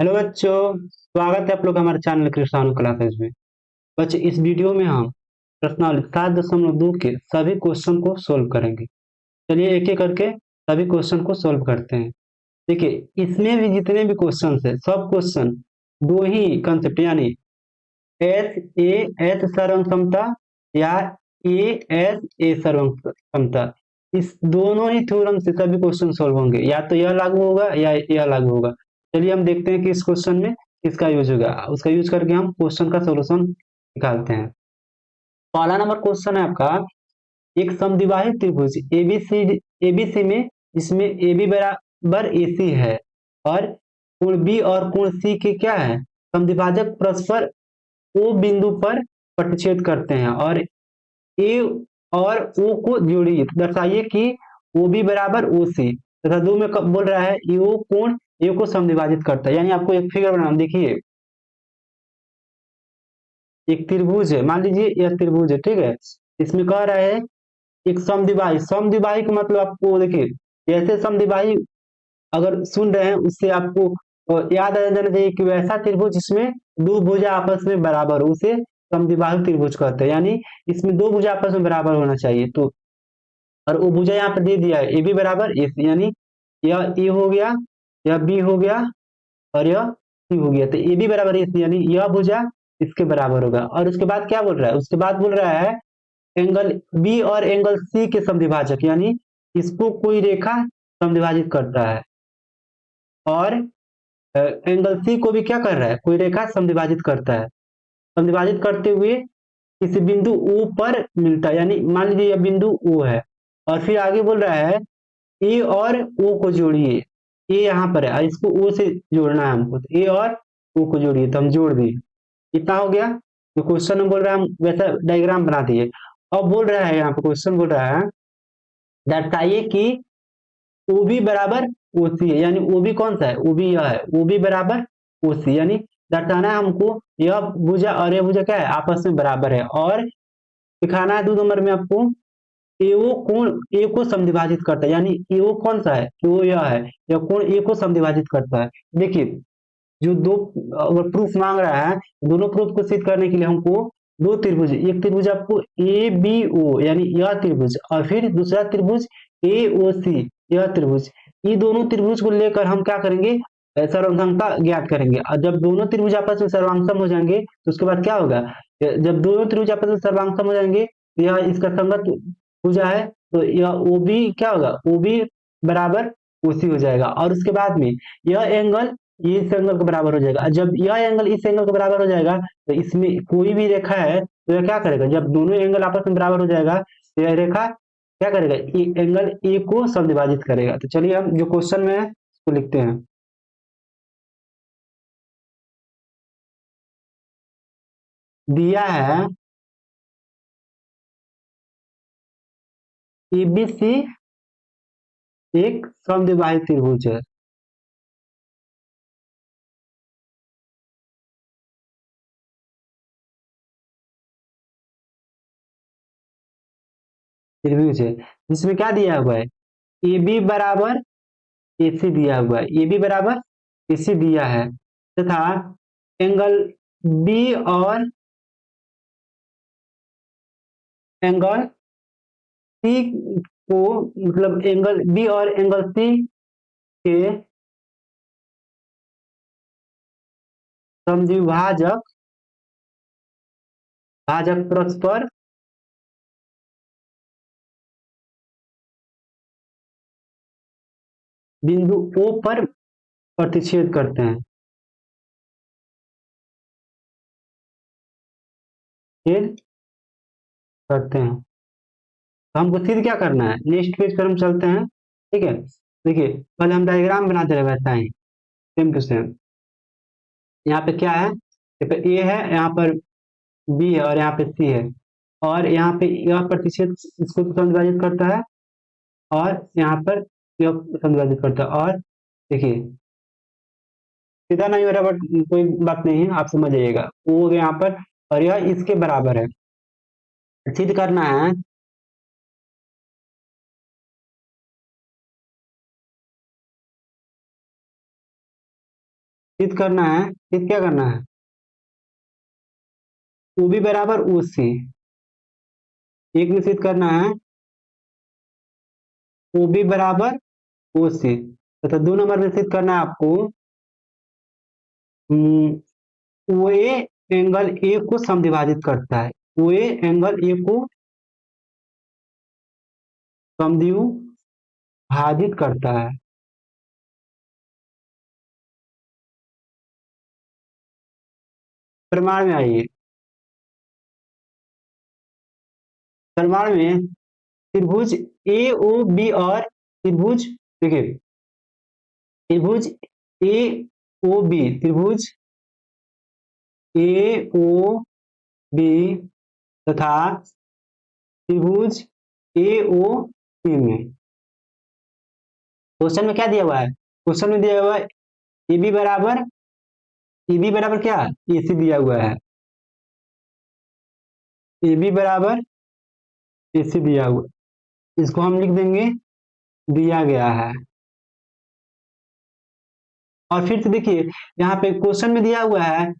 Hello बच्चों, स्वागत है आप लोग हमारे चैनल कृष्णानु क्लासेज में। बच्चों, इस वीडियो में हम प्रश्नावली 7.2 के सभी क्वेश्चन को सोल्व करेंगे। चलिए एक एक करके सभी क्वेश्चन को सोल्व करते हैं। देखिए, इसमें भी जितने भी क्वेश्चन है सब क्वेश्चन दो ही कंसेप्ट यानी एस ए एस सर्वम समता या ए एस ए सर्वम समता, इस दोनों ही थ्योरम से सभी क्वेश्चन सोल्व होंगे। या तो यह लागू होगा या यह लागू होगा। चलिए हम देखते हैं कि इस क्वेश्चन में किसका यूज होगा, उसका यूज करके हम क्वेश्चन का सोल्यूशन निकालते हैं। पहला नंबर क्वेश्चन है आपका, एक समद्विबाहु त्रिभुज एबीसी में जिसमें ए बी बराबर ए सी है और कोण बी और कोण सी के क्या है, समद्विभाजक परस्पर ओ बिंदु पर प्रतिच्छेद करते हैं और ए और ओ को जोड़िए। दर्शाइए कि ओ बी बराबर ओ सी तथा दो में कब बोल रहा है ओ कोण ए को समद्विभाजित करता है। यानी आपको एक फिगर बनाना, देखिए एक त्रिभुज है, मान लीजिए यह त्रिभुज है, ठीक है। इसमें कह रहा है एक समद्विबाही, समद्विबाही का मतलब आपको देखिए जैसे समद्विबाही अगर सुन रहे हैं उससे आपको याद आ जाना चाहिए कि वैसा त्रिभुज जिसमें दो भुजा आपस में बराबर हो उसे समद्विबाहु त्रिभुज कहते हैं। यानी इसमें दो भुजा आपस में बराबर होना चाहिए। तो और वो भुजा यहाँ पर दे दिया है ए बी बराबर ए सी, यानी यह ए हो गया, यह बी हो गया और यह सी हो गया। तो ए बी बराबर ए सी यानी यह भुजा इसके बराबर होगा। और उसके बाद क्या बोल रहा है, उसके बाद बोल रहा है एंगल बी और एंगल सी के समद्विभाजक, यानी इसको कोई रेखा समद्विभाजित करता है और एंगल सी को भी क्या कर रहा है, कोई रेखा समद्विभाजित करता है। समद्विभाजित करते हुए किसी बिंदु ओ पर मिलता है, यानी मान लीजिए यह बिंदु ओ है और फिर आगे बोल रहा है ए और ओ को जोड़िए। ए यहाँ पर है, इसको ओ से जोड़ना है हमको, तो ए और ओ को जोड़िए, तो हम जोड़ दिए। इतना हो गया। जो क्वेश्चन में बोल रहा है हम वैसा डायग्राम बना दिए। अब बोल रहा है यहाँ पे क्वेश्चन बोल रहा है दर्शाइए कि ओ बी बराबर ओ सी है, यानी ओ बी कौन सा है, ओ बी यह है, ओ बी बराबर ओ सी, यानी दर्शाना है हमको यह भुजा और यह भुजा क्या है, आपस में बराबर है। और दिखाना है 2 नंबर में आपको एओ कोण ए को समद्विभाजित करता है, यानी एओ कौन सा है, एओ यह है, यह कोण ए को समद्विभाजित करता है। देखिए जो दो प्रूफ मांग रहा है, दोनों प्रूफ को सिद्ध करने के लिए हमको दो त्रिभुज, एक त्रिभुज आपको ए बी ओ यानी यह त्रिभुज और फिर दूसरा त्रिभुज ए ओ सी यह त्रिभुज, ये दोनों त्रिभुज को लेकर हम क्या करेंगे, सर्वांगता ज्ञात करेंगे। और जब दोनों त्रिभुज आपस में सर्वांगसम हो जाएंगे तो उसके बाद क्या होगा, जब दोनों त्रिभुज आपस में सर्वांगसम हो जाएंगे यह इसका संगत भुजा है, तो यह ओ बी क्या होगा, ओ बी बराबर ओ सी हो जाएगा। और उसके बाद में यह एंगल ये इस एंगल के बराबर हो जाएगा। जब यह एंगल इस एंगल के बराबर हो जाएगा तो इसमें कोई भी रेखा है तो यह क्या करेगा, जब दोनों एंगल आपस में बराबर हो जाएगा तो यह रेखा क्या करेगा, एंगल ए को समद्विभाजित करेगा। तो चलिए हम जो क्वेश्चन में है उसको लिखते हैं। दिया है एबीसी एक समद्विबाहु त्रिभुज है। त्रिभुज है जिसमें क्या दिया हुआ है, ए बी बराबर ए सी दिया हुआ है, ए बी बराबर ए सी दिया है तथा एंगल बी और एंगल सी को, मतलब एंगल बी और एंगल सी के समद्विभाजक भाजक परस्पर बिंदु ओ पर प्रतिच्छेद करते हैं, छेद करते हैं। तो हमको सिद्ध क्या करना है, नेक्स्ट पेज पर हम चलते हैं, ठीक है। देखिए पहले हम डायग्राम बनाते रहे वैसा ही सेम टू सेम। यहाँ पे क्या है, यहाँ पे ए है, यहाँ पर बी है और यहाँ पे सी है और यहाँ पे यह प्रतिच्छेद इसको समद्विभाजित करता है और यहाँ पर यह समद्विभाजित करता है। और देखिए सीधा नहीं हो रहा बट कोई बात नहीं है, आप समझ जाइएगा, वो हो गया यहाँ पर और यह इसके बराबर है। सिद्ध करना है सिद्ध करना है, सिद्ध क्या करना है, ओ बी बराबर ओ सी। एक में सिद्ध करना है ओ बी बराबर ओ सी, तथा 2 नंबर में सिद्ध करना है आपको ओ ए एंगल ए को समद्विभाजित करता है, ओ ए एंगल ए को समद्विभाजित करता है। प्रमाण में आइए, प्रमाण में त्रिभुज ए ओ बी और त्रिभुज, देखिए त्रिभुज ए ओ बी, त्रिभुज ए ओ बी तथा त्रिभुज ए ओ सी में, क्वेश्चन में क्या दिया हुआ है, क्वेश्चन में दिया हुआ है ए बी बराबर, ए बी बराबर क्या, ए सी दिया हुआ है, ए बी बराबर ए सी दिया हुआ, इसको हम लिख देंगे दिया गया है। और फिर से देखिए यहाँ पे क्वेश्चन में दिया हुआ है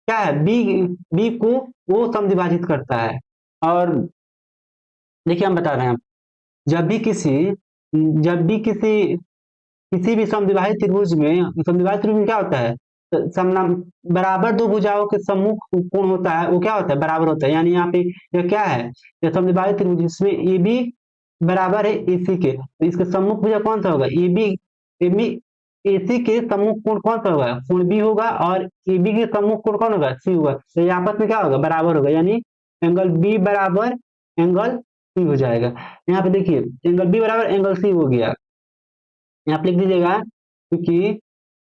क्या है, बी, बी को ओ समद्विभाजित करता है। और देखिए हम बता रहे हैं, जब भी किसी, जब भी किसी भी समद्विबाहित त्रिभुज में, समद्विबाहित त्रिभुज में क्या होता है, समनाम बराबर दो भुजाओं के सम्मुख कोण होता है, वो क्या होता है, बराबर होता है। यानी यहाँ पे यह क्या है, यह समद्विबाहित त्रिभुज जिसमें ए बी बराबर है ए सी के, तो इसका सम्मुख भुजा कौन सा होगा, ए बी ए सी के सम्मुख कोण कौन सा होगा, कोण बी होगा, और ए बी के सम्मुख कोण कौन होगा, सी होगा। तो ये आपस में क्या होगा, बराबर होगा, यानी एंगल बी बराबर एंगल सी हो जाएगा। यहाँ पे देखिए एंगल बी बराबर एंगल सी हो गया, यहाँ पे लिख दीजिएगा, क्योंकि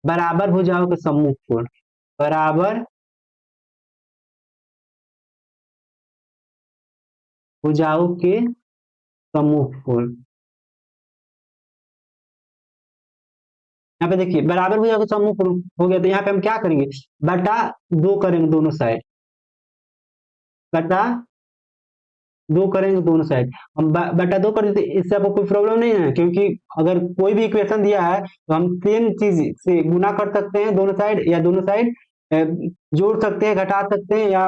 बराबर भुजाओं के सम्मुख कोण, बराबर भुजाओं के सम्मुख कोण, यहाँ पे देखिए बराबर भुजाओं के सम्मुख कोण हो गया, तो यहाँ पे हम क्या करेंगे, बटा दो करेंगे दोनों साइड, बटा दो करेंगे दोनों साइड। हम बटा दो कर देते, इससे आपको कोई प्रॉब्लम नहीं है, क्योंकि अगर कोई भी इक्वेशन दिया है तो हम सेम चीज से गुना कर सकते हैं दोनों साइड, या दोनों साइड जोड़ सकते हैं, घटा सकते हैं, या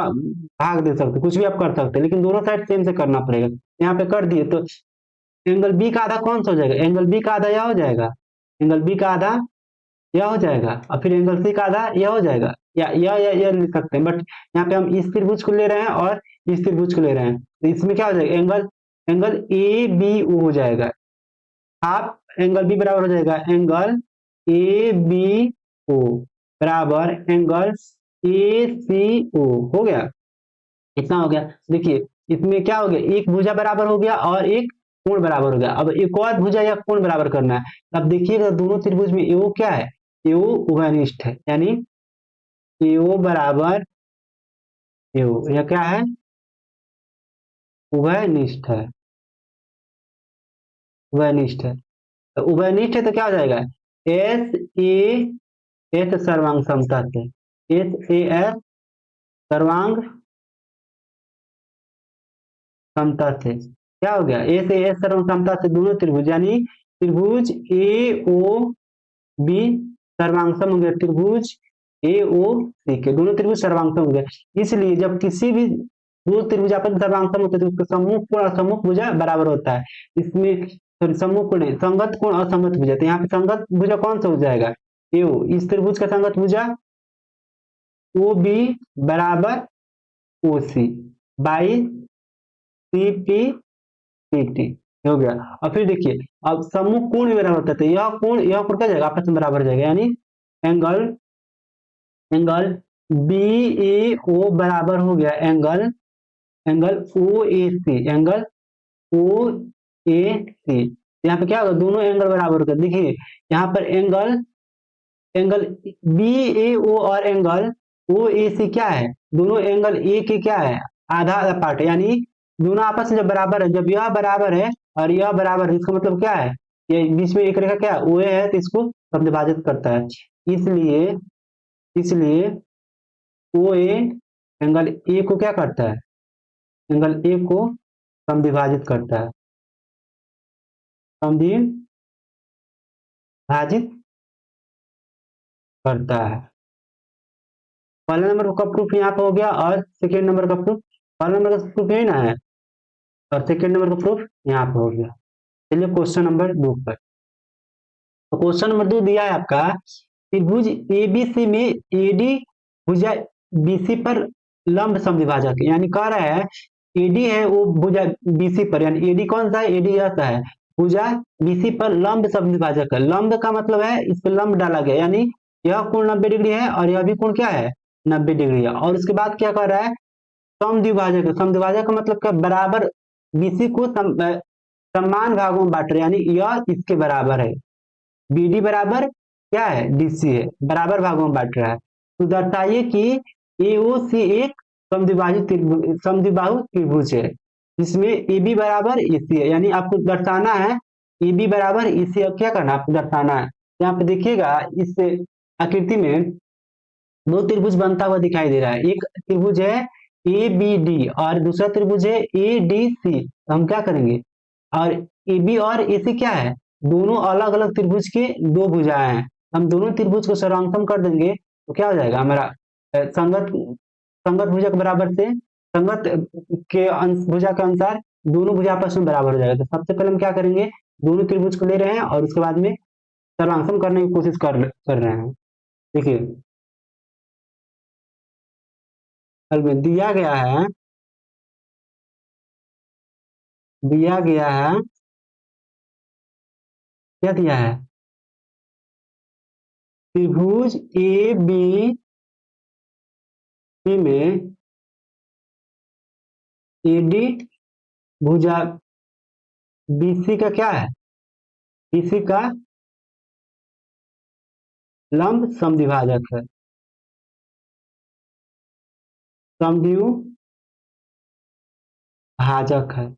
भाग दे सकते हैं, कुछ भी आप कर सकते हैं, लेकिन दोनों साइड सेम से करना पड़ेगा। यहाँ पे कर दिए तो एंगल बी का आधा कौन सा हो जाएगा, एंगल बी का आधा यह हो जाएगा, एंगल बी का आधा यह हो जाएगा, और फिर एंगल सी का आधा यह हो जाएगा, या यह लिख सकते हैं, बट यहाँ पे हम इस त्रिभुज को ले रहे हैं और इस त्रिभुज को ले रहे हैं, तो इसमें क्या हो जाएगा, angle angle A B O हो जाएगा, हाफ एंगल बी बराबर हो जाएगा एंगल ए बी ओ बराबर एंगल ए सी ओ, हो गया, इतना हो गया। देखिए इसमें क्या हो गया, एक भुजा बराबर हो गया और एक कोण बराबर हो गया। अब एक और भुजा या कोण बराबर करना है, अब देखिएगा दोनों त्रिभुज में एओ क्या है, एओ उभयनिष्ठ है, यानी एओ बराबर एओ, यह क्या है, उभयनिष्ठ है, उभयनिष्ठ है। तो उभयनिष्ठ है तो क्या हो जाएगा, एस ए एस सर्वांग समता से, एस ए एस सर्वांग समता से क्या हो गया, ए से एस सर्वांग समता से दोनों त्रिभुज, यानी त्रिभुज ए ओ बी सर्वांगसम हो गया, त्रिभुज ए ओ सी के दोनों त्रिभुज सर्वांगसम हो गए। इसलिए जब किसी भी दो त्रिभुज आपस में सर्वांगसम होते हैं तो उसका सम्मुख कोण और सम्मुख भुजा बराबर होता है। इसमें सॉरी सम्मुख कोण नहीं, संगत कोण और संगत भुजा, तो यहाँ पे संगत भुजा कौन सा हो जाएगा, एओ, इस त्रिभुज का संगत भुजा ओ बी बराबर O C by C P C T, हो गया। और फिर देखिए अब सम्मुख कोण भी बराबर होता है, तो यह कोण क्या जाएगा, आपस में बराबर हो जाएगा, यानी एंगल एंगल बी ए ओ बराबर हो गया एंगल एंगल ओ ए सी, एंगल ओ ए सी। यहाँ पे क्या होगा, दोनों एंगल बराबर होगा। देखिए यहाँ पर एंगल एंगल बी ए ओ और एंगल ओ ए सी क्या है, दोनं एंगल ए के क्या है, आधा आधा पार्ट है, यानी दोनों आपस में जब बराबर है, जब यह बराबर है और यह बराबर है, इसका मतलब क्या है, ये बीच में एक रेखा क्या ओ ए है, तो इसको विभाजित करता है। इसलिए इसलिए ओ ए एंगल ए को क्या करता है, एंगल ए को समद्विभाजित करता है, समद्विभाजित करता है। पहले नंबर का प्रूफ यहाँ पे हो गया और सेकेंड नंबर का प्रूफ, पहले नंबर का प्रूफ यही ना है और सेकेंड नंबर का प्रूफ यहाँ पे हो गया। चलिए क्वेश्चन नंबर 2 पर। तो क्वेश्चन नंबर 2 दिया है आपका, त्रिभुज एबीसी में एडी भुजा बीसी पर लंब समद्विभाजक, यानी कह रहा है एडी है वो भुजा बीसी पर, यानी एडी कौन सा है, एडी ऐसा है, भुजा बीसी पर लंब समद्विभाजक है। लंब का मतलब है इस पर लंब डाला गया, यानी यह कोण 90 डिग्री है और यह भी कोण क्या है 90 डिग्री है। और उसके बाद क्या कर रहा है, समद्विभाजक है। समद्विभाजक का मतलब क्या, बराबर बीसी को समान भागों में बांट रहे, यानी यह इसके बराबर है, बीडी बराबर क्या है डीसी है, बराबर भागों में बांट रहा है। तो दर्शाइए कि एओसी एक समद्विबाहु त्रिभुज है जिसमें AB बराबर AC है, यानी आपको दर्शाना है AB बराबर AC, क्या करना है आपको दर्शाना है। यहाँ पे देखिएगा इस आकृति में दो त्रिभुज बनता हुआ दिखाई दे रहा है, एक त्रिभुज है ABD और दूसरा त्रिभुज है ADC। तो हम क्या करेंगे, और AB और AC क्या है, दोनों अलग अलग त्रिभुज के दो भुजाएं हैं, हम दोनों त्रिभुज को सर्वांगसम कर देंगे तो क्या हो जाएगा हमारा संगत संगत भुजा के बराबर से संगत के भुजा के अनुसार दोनों भुजा आपस में बराबर हो जाएगा। तो सबसे पहले हम क्या करेंगे, दोनों त्रिभुज को ले रहे हैं और उसके बाद में सर्वांगसम करने की कोशिश कर रहे हैं। देखिए हल में दिया गया है, क्या दिया है, त्रिभुज ए बी सी में एडी भुजा बीसी का क्या है, बीसी का लंब समद्विभाजक है, समद्विभाजक है।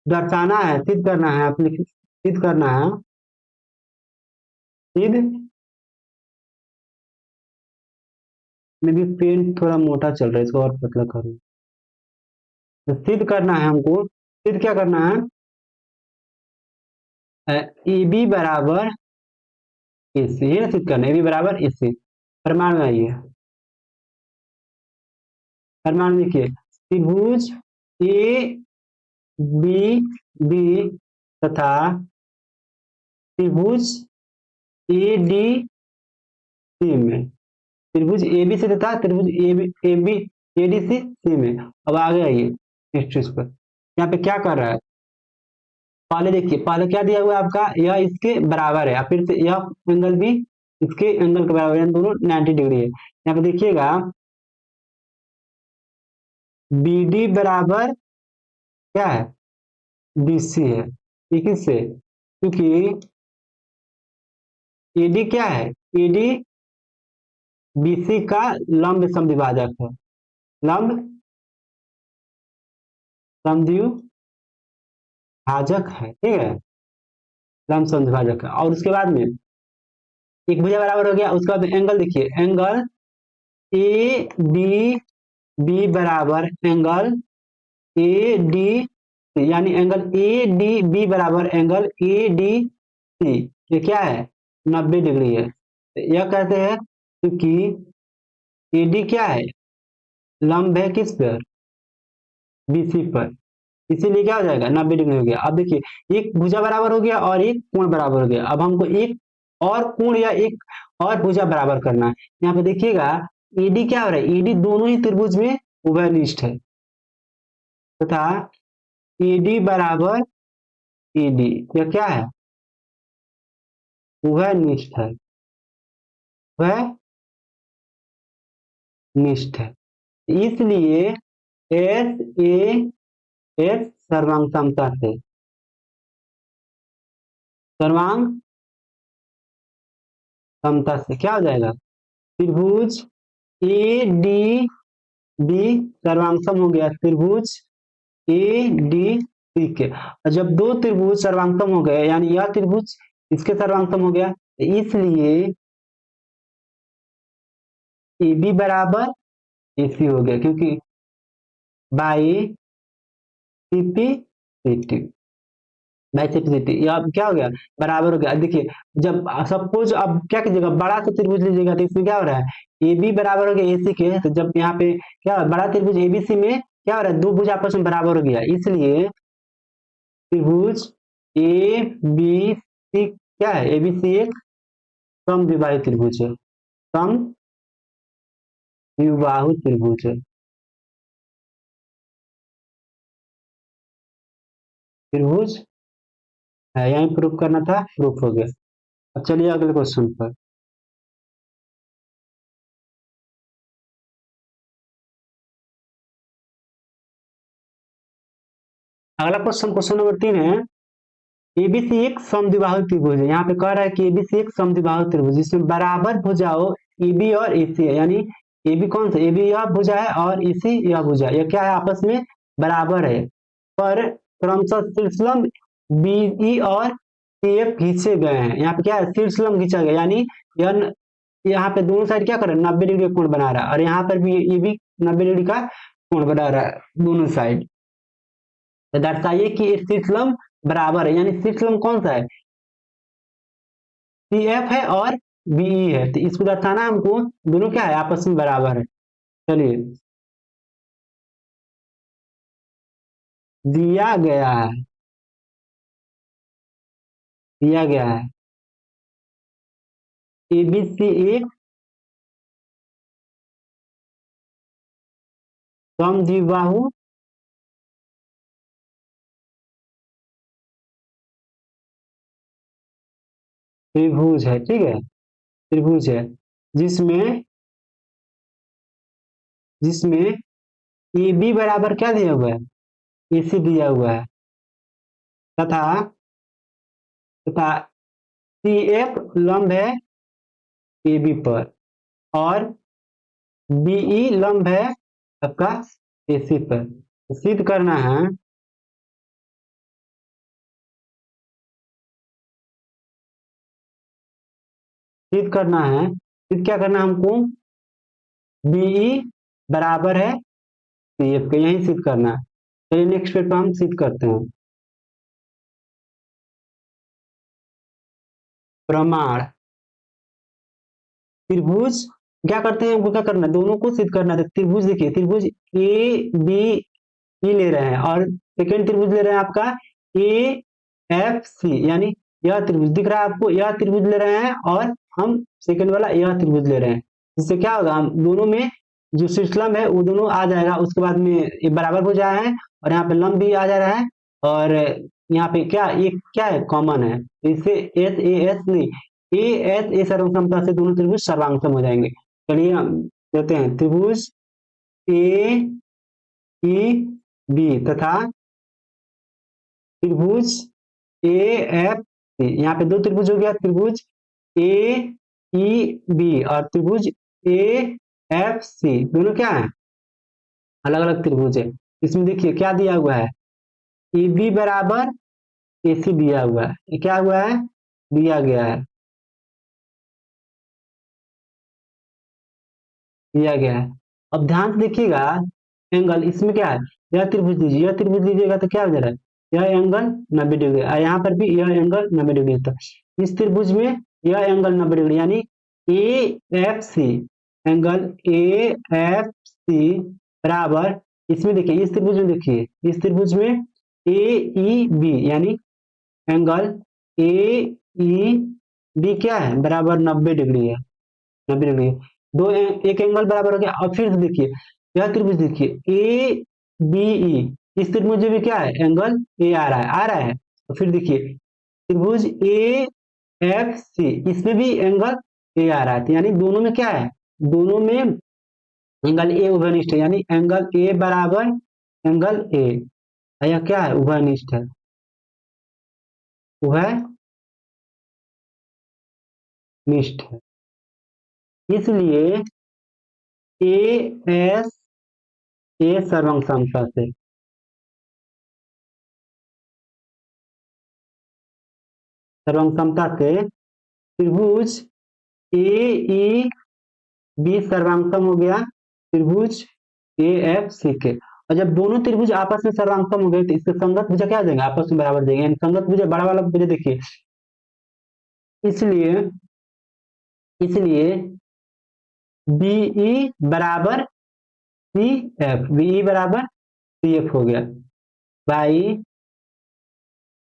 दर्शाना है, सिद्ध करना है, आप सिद्ध करना है, सिद्ध में भी पेन थोड़ा मोटा चल रहा है, इसको और पतला करूँ। तो सिद्ध करना है हमको, सिद्ध क्या करना है, ए बी बराबर AC, ये ना सिद्ध करना है, ए बी बराबर AC। प्रमाण में आइए, प्रमाण लिखिए, त्रिभुज ए बी बी तथा त्रिभुज ए डी सी में, त्रिभुज ए बी सी तथा त्रिभुज A B A D C में। अब आगे आइए नेक्स्ट चीज पर, यहाँ पे क्या कर रहा है, पहले देखिए, पहले क्या दिया हुआ है आपका, यह इसके बराबर है, फिर से यह एंगल भी इसके एंगल के बराबर है, दोनों 90 डिग्री है। यहाँ पे देखिएगा BD बराबर क्या है BC है, ठीक है, से क्योंकि AD क्या है, AD BC का लंब समद्विभाजक है, लंब समद्विभाजक है, ठीक है, लंब समद्विभाजक है। और उसके बाद में एक भुजा बराबर हो गया, उसके बाद एंगल देखिए, एंगल ए डी बी बराबर एंगल ए डी सी, यानी एंगल ए डी बी बराबर एंगल ए डी सी, ये क्या है 90 डिग्री है। तो यह कहते हैं क्योंकि एडी क्या है, लंब है किस पर, बीसी पर, इसीलिए क्या हो जाएगा 90 डिग्री हो गया। अब देखिए एक भुजा बराबर हो गया और एक कोण बराबर हो गया, अब हमको एक और कोण या एक और भुजा बराबर करना है। यहाँ पे देखिएगा ईडी क्या हो रहा है, ईडी दोनों ही त्रिभुज में उभयनिष्ठ है तथा ईडी बराबर ईडी, यह क्या है उभयनिष्ठ है, उभयनिष्ठ है, इसलिए एस ए एस सर्वांग समता से, सर्वांग समता से क्या हो जाएगा, त्रिभुज ए डी बी सर्वांगसम हो गया त्रिभुज ए डी सी के। और जब दो त्रिभुज सर्वांगसम हो गए, यानी यह त्रिभुज इसके सर्वांगसम हो गया, इसलिए ए बी बराबर AC हो गया, क्योंकि बाई CP बाइसेप्सिटी, या अब क्या हो गया, बराबर हो गया। देखिए जब सपोज अब क्या कीजिएगा, बड़ा सा त्रिभुज लीजिएगा तो इसमें क्या हो रहा है, ए बी बराबर हो गया AC के, तो जब यहाँ पे क्या बड़ा त्रिभुज ABC में क्या हो रहा है, दो भुज आपस में बराबर हो गया, इसलिए त्रिभुज ABC क्या है, ABC एक समद्विबाहु त्रिभुज है, समद्विबाहु त्रिभुज है। त्रिभुज है, यहीं प्रूफ करना था, प्रूफ हो गया। अब चलिए अगले क्वेश्चन पर। अगला क्वेश्चन, क्वेश्चन नंबर 3 है, एबीसी एक समद्विबाहु त्रिभुज है। यहाँ पे कह रहा है कि एबीसी एक समद्विबाहु त्रिभुज जिसमें बराबर भुजाओं AB और AC है, यानी AB कौन सा, AB यह भुजा है और AC यह भुजा है, यह क्या है, आपस में बराबर है, पर क्रमशः शीर्षलंब BE और CF खींचे गए हैं। यहाँ पे क्या है, शीर्षलंब खींचा गया, यानी यह यहाँ पे दोनों साइड क्या कर रहा है, 90 डिग्री का कोण बना रहा है, और यहाँ पर भी ये भी 90 डिग्री का कोण बना रहा है दोनों साइड। तो दर्शाइए कि ये शीर्षलंब बराबर है, यानी शीर्षलंब कौन सा है, CF है और BE है, तो इसको दर्शाना हमको, दोनों क्या है, आपस में बराबर है। चलिए, दिया गया है, दिया गया है ABC एक समद्विबाहु त्रिभुज है, ठीक है, त्रिभुज है, जिसमें जिसमें AB बराबर क्या दिया हुआ है, AC दिया हुआ है, तथा तथा CF लंब है AB पर, और BE लंब है आपका AC पर। तो सिद्ध करना है, सिद्ध करना है, सिद्ध क्या करना है हमको, BE बराबर है CF के, यही सिद्ध करना है। चलिए नेक्स्ट पेज पर हम सिद्ध करते हैं। प्रमाण, त्रिभुज क्या करते हैं, हमको क्या करना है, दोनों को सिद्ध करना है। तो त्रिभुज देखिए, त्रिभुज ABE ले रहे हैं, और सेकेंड त्रिभुज ले रहे हैं आपका AFC, यानी यह त्रिभुज दिख रहा है आपको, यह त्रिभुज ले रहे हैं, और हम सेकेंड वाला यह त्रिभुज ले रहे हैं। जिससे क्या होगा, हम दोनों में जो शीर्षलंब है वो दोनों आ जाएगा, उसके बाद में ये बराबर हो जाए है, और यहाँ पे लंब भी आ जा रहा है, और यहाँ पे क्या, ये क्या है, कॉमन है, तो इससे SAS नहीं, AS सर्वसमता से दोनों त्रिभुज सर्वांगसम हो जाएंगे। चलिए हम देते हैं, त्रिभुज AEB तथा त्रिभुज AFC, यहाँ पे दो त्रिभुज हो गया, त्रिभुज AEB और त्रिभुज AFC, दोनों क्या है, अलग अलग त्रिभुज है। इसमें देखिए क्या दिया हुआ है, EB बराबर AC दिया हुआ है, ये क्या हुआ है, दिया गया है, दिया गया है। अब ध्यान से देखिएगा, एंगल इसमें क्या है, यह त्रिभुज लीजिए, यह त्रिभुज लीजिएगा तो क्या हो जा रहा है, यह एंगल 90 डिग्री, और यहाँ पर भी यह एंगल 90 डिग्री था। इस त्रिभुज में यह एंगल 90 डिग्री, यानी AFC, एंगल AFC बराबर, इसमें देखिए, इस त्रिभुज में देखिए, इस त्रिभुज में AEB, यानी एंगल AEB क्या है, बराबर 90 डिग्री है, 90 डिग्री। एक एंगल बराबर हो गया। अब फिर से देखिए, यह त्रिभुज देखिए ABE, इस त्रिभुज में क्या है, एंगल A आ रहा है, आ रहा है। तो फिर देखिए त्रिभुज AFC, इसमें भी एंगल A आ रहा है, तो यानी दोनों में क्या है, दोनों में एंगल A उभयनिष्ठ है, यानी एंगल A बराबर एंगल A, यह क्या है, उभयनिष्ठ है, उभयनिष्ठ है। इसलिए AS A सर्वांग समता से, सर्वांग समता से त्रिभुज AEB सर्वांगसम हो गया त्रिभुज AFC के, और जब दोनों त्रिभुज आपस में सर्वांगसम हो गए तो इसके संगत भुजा क्या हो जाएंगे, आपस में बराबर देंगे, यानी संगत भुजा बड़ा वाला भुजा देखिए। इसलिए इसलिए बीई बराबर सी एफ, बीई बराबर सी एफ हो गया बाई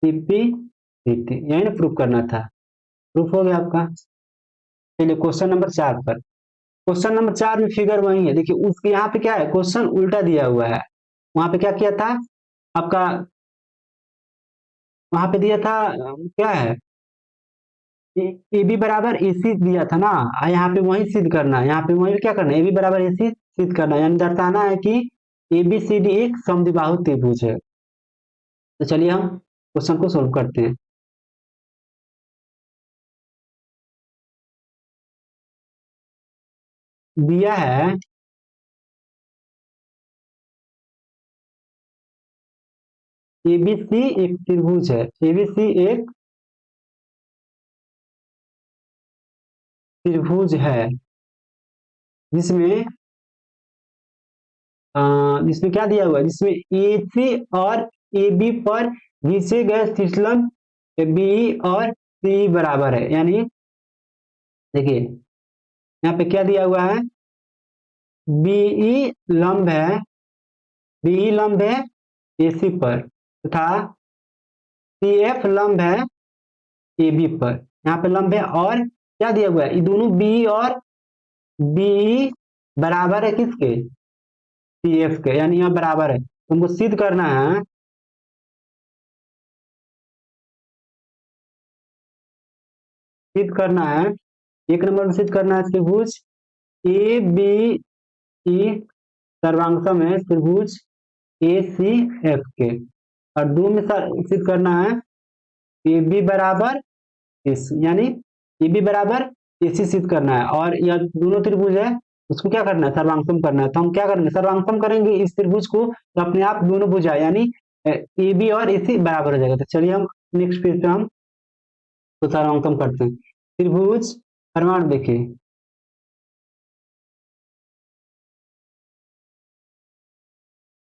सीपी सीटी, यही ना प्रूफ करना था, प्रूफ हो गया आपका। चलिए क्वेश्चन नंबर 4 पर। क्वेश्चन नंबर 4 में फिगर वही है, देखिए उसके यहाँ पे क्या है, क्वेश्चन उल्टा दिया हुआ है। वहां पे क्या किया था आपका, वहां पे दिया था क्या है, ए बी बराबर ए सी दिया था ना, यहाँ पे वही सिद्ध करना है, यहाँ पे वही क्या करना है, ए बी बराबर ए सी सिद्ध करना है, यानी दर्शाना है कि ए बी सी डी एक समद्विबाहु त्रिभुज है। तो चलिए हम क्वेश्चन को सोल्व करते हैं। दिया है एबीसी एक त्रिभुज है, एबीसी एक त्रिभुज है जिसमें जिसमें क्या दिया हुआ है, जिसमें ए सी और ए बी पर खींचे गए शीर्षलंब बी और सी बराबर है, यानी देखिए यहाँ पे क्या दिया हुआ है, बीई लंब है, बीई लंब है एसी पर तथा सी एफ लंब है ए बी पर, यहाँ पे लंब है, और क्या दिया हुआ है, ये दोनों बी और बी बराबर है किसके, सी एफ के, यानी यहाँ बराबर है, तुमको सिद्ध करना है, सिद्ध करना है, एक नंबर में सिद्ध करना है त्रिभुज ए बी ई सर्वांगसम है त्रिभुज ए सी एफ के, और दो में सिद्ध करना है ए बी बराबर इस, यानी ए बी बराबर एसी सिद्ध करना है, और यह दोनों त्रिभुज है उसको क्या करना है, सर्वांगसम करना है। तो हम क्या करेंगे, सर्वांगसम करेंगे इस त्रिभुज को, तो अपने आप दोनों भुजा यानी ए बी और एसी बराबर हो जाएगा। तो चलिए हम नेक्स्ट पेज पे हम तो सर्वांगसम करते हैं। त्रिभुज प्रमाण देखिए,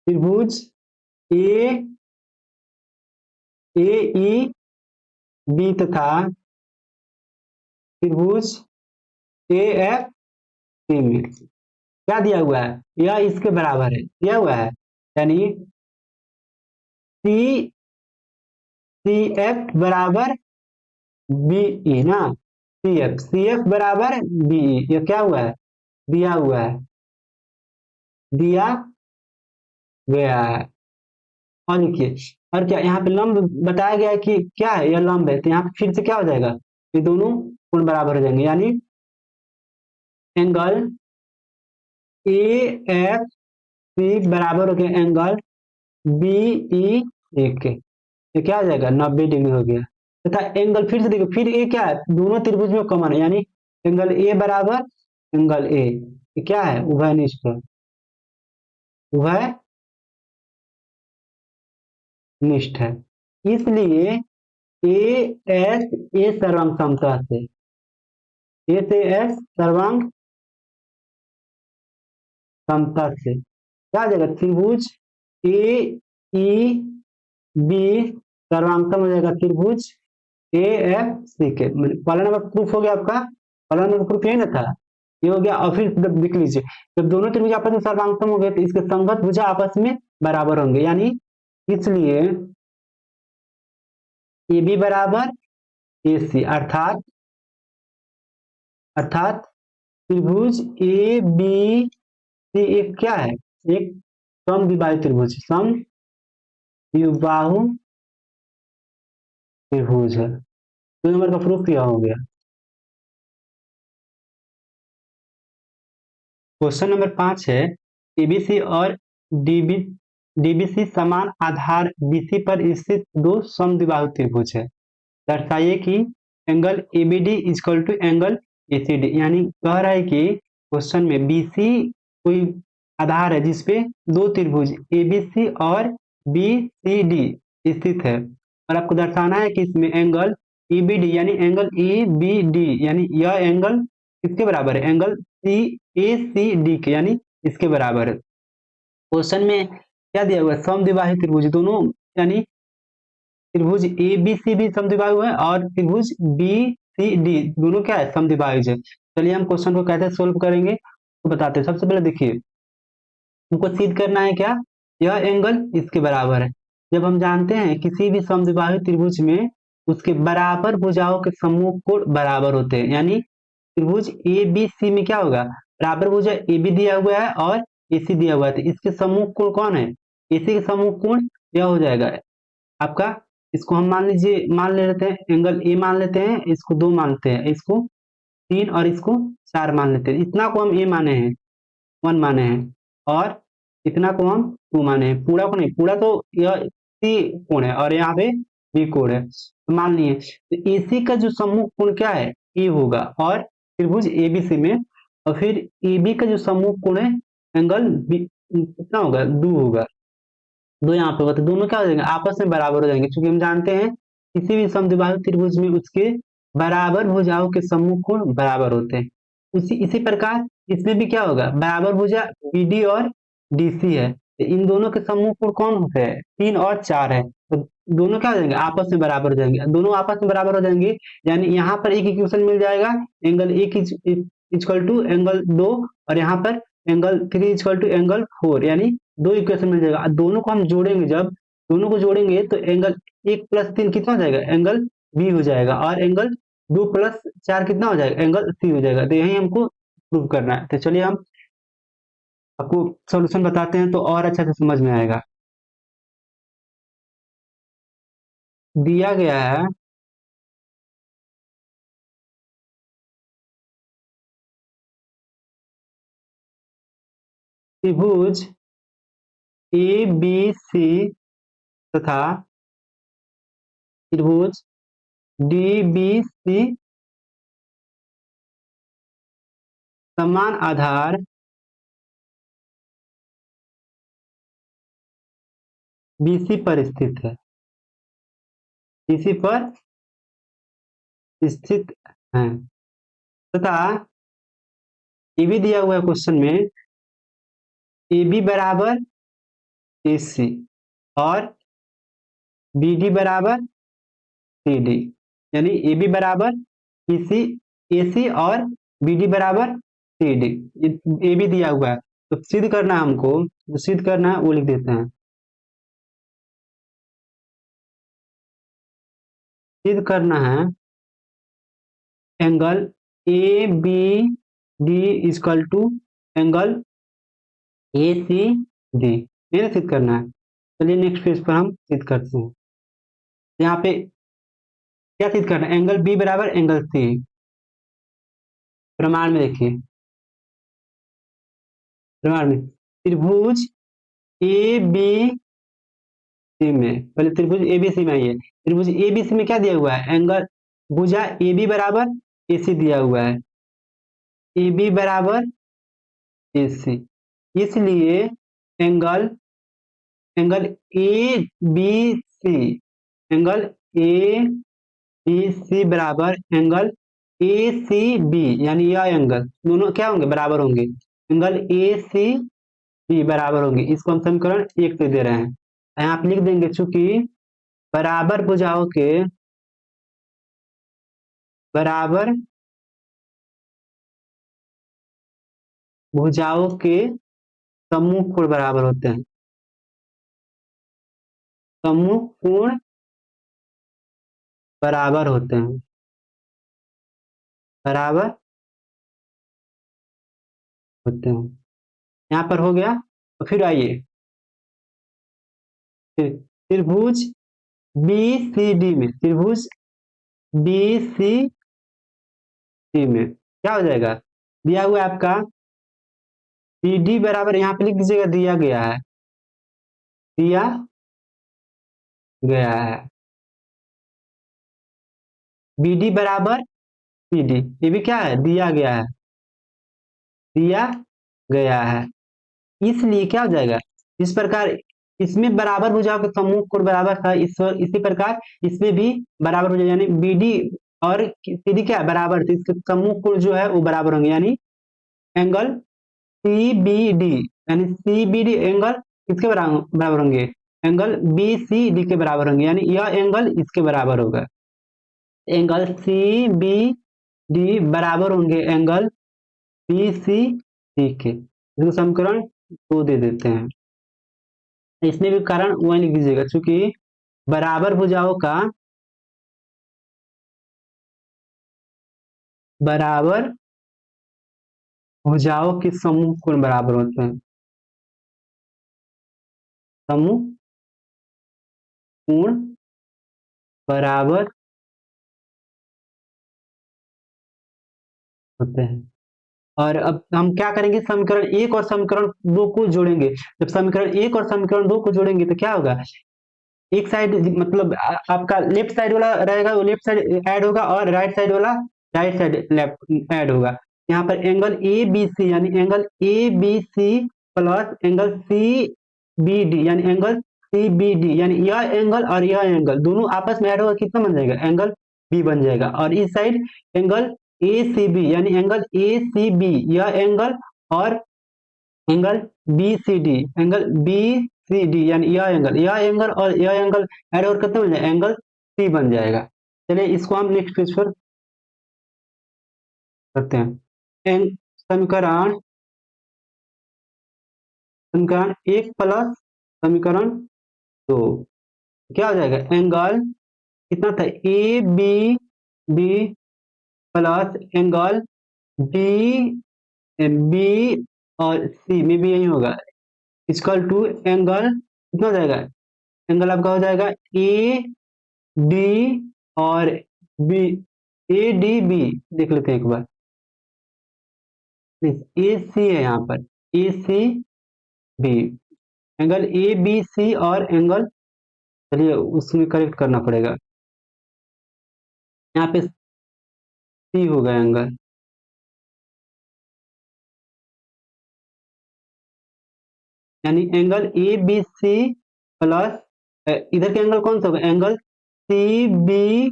त्रिभुज ए ए ई बी तथा त्रिभुज ए एफ सी में क्या दिया हुआ है, यह इसके बराबर है, दिया हुआ है, यानी सी सी एफ बराबर बी ई ना, सी एफ बराबर बी ई, ये क्या हुआ है, दिया हुआ है, दिया गया है। और देखिए, और क्या यहाँ पे लंब बताया गया है कि क्या है, यह लंब है, तो यहाँ पे फिर से क्या हो जाएगा, ये दोनों कोण बराबर हो जाएंगे, यानी एंगल ए एफ सी बराबर हो गया एंगल बी ई ए के, ये क्या हो जाएगा 90 डिग्री हो गया, तथा एंगल फिर से देखो, फिर ए क्या है, दोनों त्रिभुज में कॉमन है, यानी एंगल ए बराबर एंगल ए, ये क्या है, उभयनिष्ठ, उभयनिष्ठ है, इसलिए ए एस ए सर्वांग समता से, ए से एस सर्वांग समता से क्या आ जाएगा, त्रिभुज ए ई बी सर्वांगसम हो जाएगा त्रिभुज ए एफ सी के। पहला नंबर प्रूफ हो गया आपका, पहला नंबर प्रूफ यही ना था, ये हो गया। और फिर देख लीजिए, जब दोनों त्रिभुज आपस में सर्वांगसम हो गए तो इसके संगत भुजा आपस में बराबर होंगे, यानी इसलिए ए बी बराबर ए सी, अर्थात अर्थात त्रिभुज ए बी सी एक क्या है, एक समद्विबाहु त्रिभुज, समद्विबाहु त्रिभुज है। 2 नंबर का प्रूफ किया हो गया। क्वेश्चन नंबर 5 है, एबीसी और डीबी डीबीसी समान आधार बीसी पर स्थित दो समद्विबाहु त्रिभुज है, दर्शाइए कि angle ABD equal to angle ACD, यानी कह रहा है कि क्वेश्चन में बीसी कोई आधार है जिसपे दो त्रिभुज एबीसी और बीसीडी स्थित है, और आपको दर्शाना है कि इसमें एंगल ईबीडी यानी एंगल ईबीडी यानी यह एंगल किसके बराबर है, एंगल सी ए सी डी के, यानी इसके बराबर है। क्वेश्चन में क्या दिया हुआ है, समद्विबाही त्रिभुज दोनों, यानी त्रिभुज ए बी सी भी समद्विबाहु हुआ है और त्रिभुज बी सी डी दोनों क्या है, समद्विबाहु है। चलिए हम क्वेश्चन को कैसे सोल्व करेंगे तो बताते हैं। सबसे पहले देखिए, हमको सिद्ध करना है क्या, यह एंगल इसके बराबर है। जब हम जानते हैं किसी भी समद्विबाहु त्रिभुज में उसके बराबर भुजाओं के समूह कोण बराबर होते हैं, यानी त्रिभुज ए बी सी में क्या होगा, बराबर भुजा ए बी दिया हुआ है और ए सी दिया हुआ है, तो इसके समूह कोण कौन है, ए सी के समूह कोण यह हो जाएगा आपका। इसको हम मान लीजिए, मान ले लेते हैं एंगल ए मान लेते हैं, इसको 2 मानते हैं, इसको 3 और इसको 4 मान लेते हैं। इतना को हम ए माने हैं, 1 माने हैं, और इतना को हम 2 माने हैं। पूरा को नहीं, पूरा तो यह सी कोण है और यहाँ पे बी कोण है, तो मान लिए। तो एसी का जो समूह कोण क्या है, ए होगा, और त्रिभुज एबीसी में, और फिर एबी का जो समूह कोण है एंगल बी कितना होगा, 2 होगा। 2 यहाँ पे होगा, तो दोनों क्या हो जाएंगे, आपस में बराबर हो जाएंगे, क्योंकि हम जानते हैं किसी भी समद्विबाहु त्रिभुज में उसके बराबर भुजाओं के समूह कोण बराबर होते हैं। इसी प्रकार इसमें भी क्या होगा, बराबर भुजा बीडी और डीसी है, तो इन दोनों के समूह कोण कौन होते हैं, 3 और 4 है, तो दोनों क्या हो जाएंगे, आपस में बराबर हो जाएंगे। दोनों आपस में बराबर हो जाएंगे, यानी यहाँ पर एक इक्वेशन मिल जाएगा, एंगल एक इक्वल टू एंगल 2, और यहाँ पर एंगल 3 इक्वल टू एंगल 4, यानी 2 इक्वेशन मिल जाएगा। दोनों को हम जोड़ेंगे, जब दोनों को जोड़ेंगे तो एंगल 1 प्लस 3 कितना हो जाएगा, एंगल बी हो जाएगा, और एंगल 2 प्लस 4 कितना हो जाएगा, एंगल सी हो जाएगा। तो यही हमको प्रूव करना है। तो चलिए हम आपको सॉल्यूशन बताते हैं तो और अच्छे से समझ में आएगा। दिया गया है त्रिभुज ए बी सी तथा त्रिभुज डी बी सी समान आधार बीसी पर स्थित है, बीसी पर स्थित है, तथा ये भी दिया हुआ है क्वेश्चन में, ए बी बराबर ए सी और बी डी बराबर सी डी, यानी ए बी बराबर ए सी और बी डी बराबर सी डी, ए बी दिया हुआ है। तो सिद्ध करना है हमको, जो सिद्ध करना है वो लिख देते हैं। सिद्ध करना है angle A B D is equal to angle A C D, ये सिद्ध करना है। चलिए नेक्स्ट पेज पर हम सिद्ध करते हैं। यहाँ पे क्या सिद्ध करना है, एंगल बी बराबर एंगल सी। प्रमाण में देखिए, प्रमाण में त्रिभुज ए बी सी में, पहले त्रिभुज ए बी सी में आइए, त्रिभुज ए बी सी में क्या दिया हुआ है, एंगल भुजा ए बी बराबर ए सी दिया हुआ है, ए बी बराबर ए सी, इसलिए angle angle A B C, angle A B C बराबर एंगल ए सी बी, यानी यह एंगल दोनों क्या होंगे, बराबर होंगे, एंगल ए सी बी बराबर होंगे। इसको हम समीकरण 1 से दे रहे हैं, यहाँ पे लिख देंगे, चूंकि बराबर भुजाओं के बराबर भुजाओं के समूह कोण बराबर होते हैं, समूह कोण बराबर होते हैं, बराबर होते हैं। यहाँ पर हो गया। तो फिर आइए, त्रिभुज बी सी डी में, त्रिभुज बी सी डी में क्या हो जाएगा, दिया हुआ है आपका बी डी बराबर, यहाँ पे लिख दीजिएगा, दिया गया है, दिया गया है बी डी बराबर सी डी, ये भी क्या है, दिया गया है, दिया गया है। इसलिए क्या हो जाएगा, इस प्रकार इसमें बराबर भुजाओं के समूह कोण बराबर था, इसी प्रकार इसमें भी बराबर हो जाएगा, यानी बीडी और सीडी क्या बराबर थे, इसके समूह कोण जो है वो बराबर होंगे, यानी एंगल सी बी डी, यानी सी बी डी एंगल किसके बराबर होंगे, एंगल बी सी डी के बराबर होंगे, यानी यह एंगल इसके बराबर होगा, एंगल सी बी डी बराबर होंगे एंगल बी सी डी के। इसको समीकरण 2 दे देते हैं। इसमें भी कारण वही लिख दीजिएगा, क्योंकि बराबर भुजाओं का बराबर भुजाओं के समूह कोण बराबर होते हैं, समूह कोण बराबर होते हैं। और अब हम क्या करेंगे, समीकरण 1 और समीकरण 2 को जोड़ेंगे। जब समीकरण 1 और समीकरण 2 को जोड़ेंगे तो क्या होगा, एक साइड मतलब आपका लेफ्ट साइड वाला रहेगा वो लेफ्ट साइड ऐड होगा, और राइट साइड वाला राइट साइड लेफ्ट ऐड होगा। यहाँ पर एंगल ए बी सी यानी angle A B C plus angle C B D यानी एंगल सी बी डी, यानी यह एंगल और यह एंगल दोनों आपस में ऐड होगा, कितना बन जाएगा, एंगल बी बन जाएगा। और इस side angle A C B यानी एंगल ए सी बी, यह एंगल और angle B C D, angle B C D यानी यह एंगल और यह एंगल ऐड और कितना बन जाएगा, एंगल सी बन जाएगा। चलिए इसको हम नेक्स्ट पेज पर करते हैं। समीकरण समीकरण 1 प्लस समीकरण 2 क्या हो जाएगा, एंगल कितना था, A B B plus angle D B और सी में भी यही होगा, इक्वल टू एंगल कितना हो जाएगा, एंगल आपका हो जाएगा ए डी और बी, ए डी बी देख लेते हैं एक बार, ए सी है यहाँ पर, A C B, angle A B C और एंगल, चलिए उसमें करेक्ट करना पड़ेगा, यहाँ पे सी होगा एंगल, यानी angle A B C plus इधर के एंगल कौन सा होगा, एंगल सी बी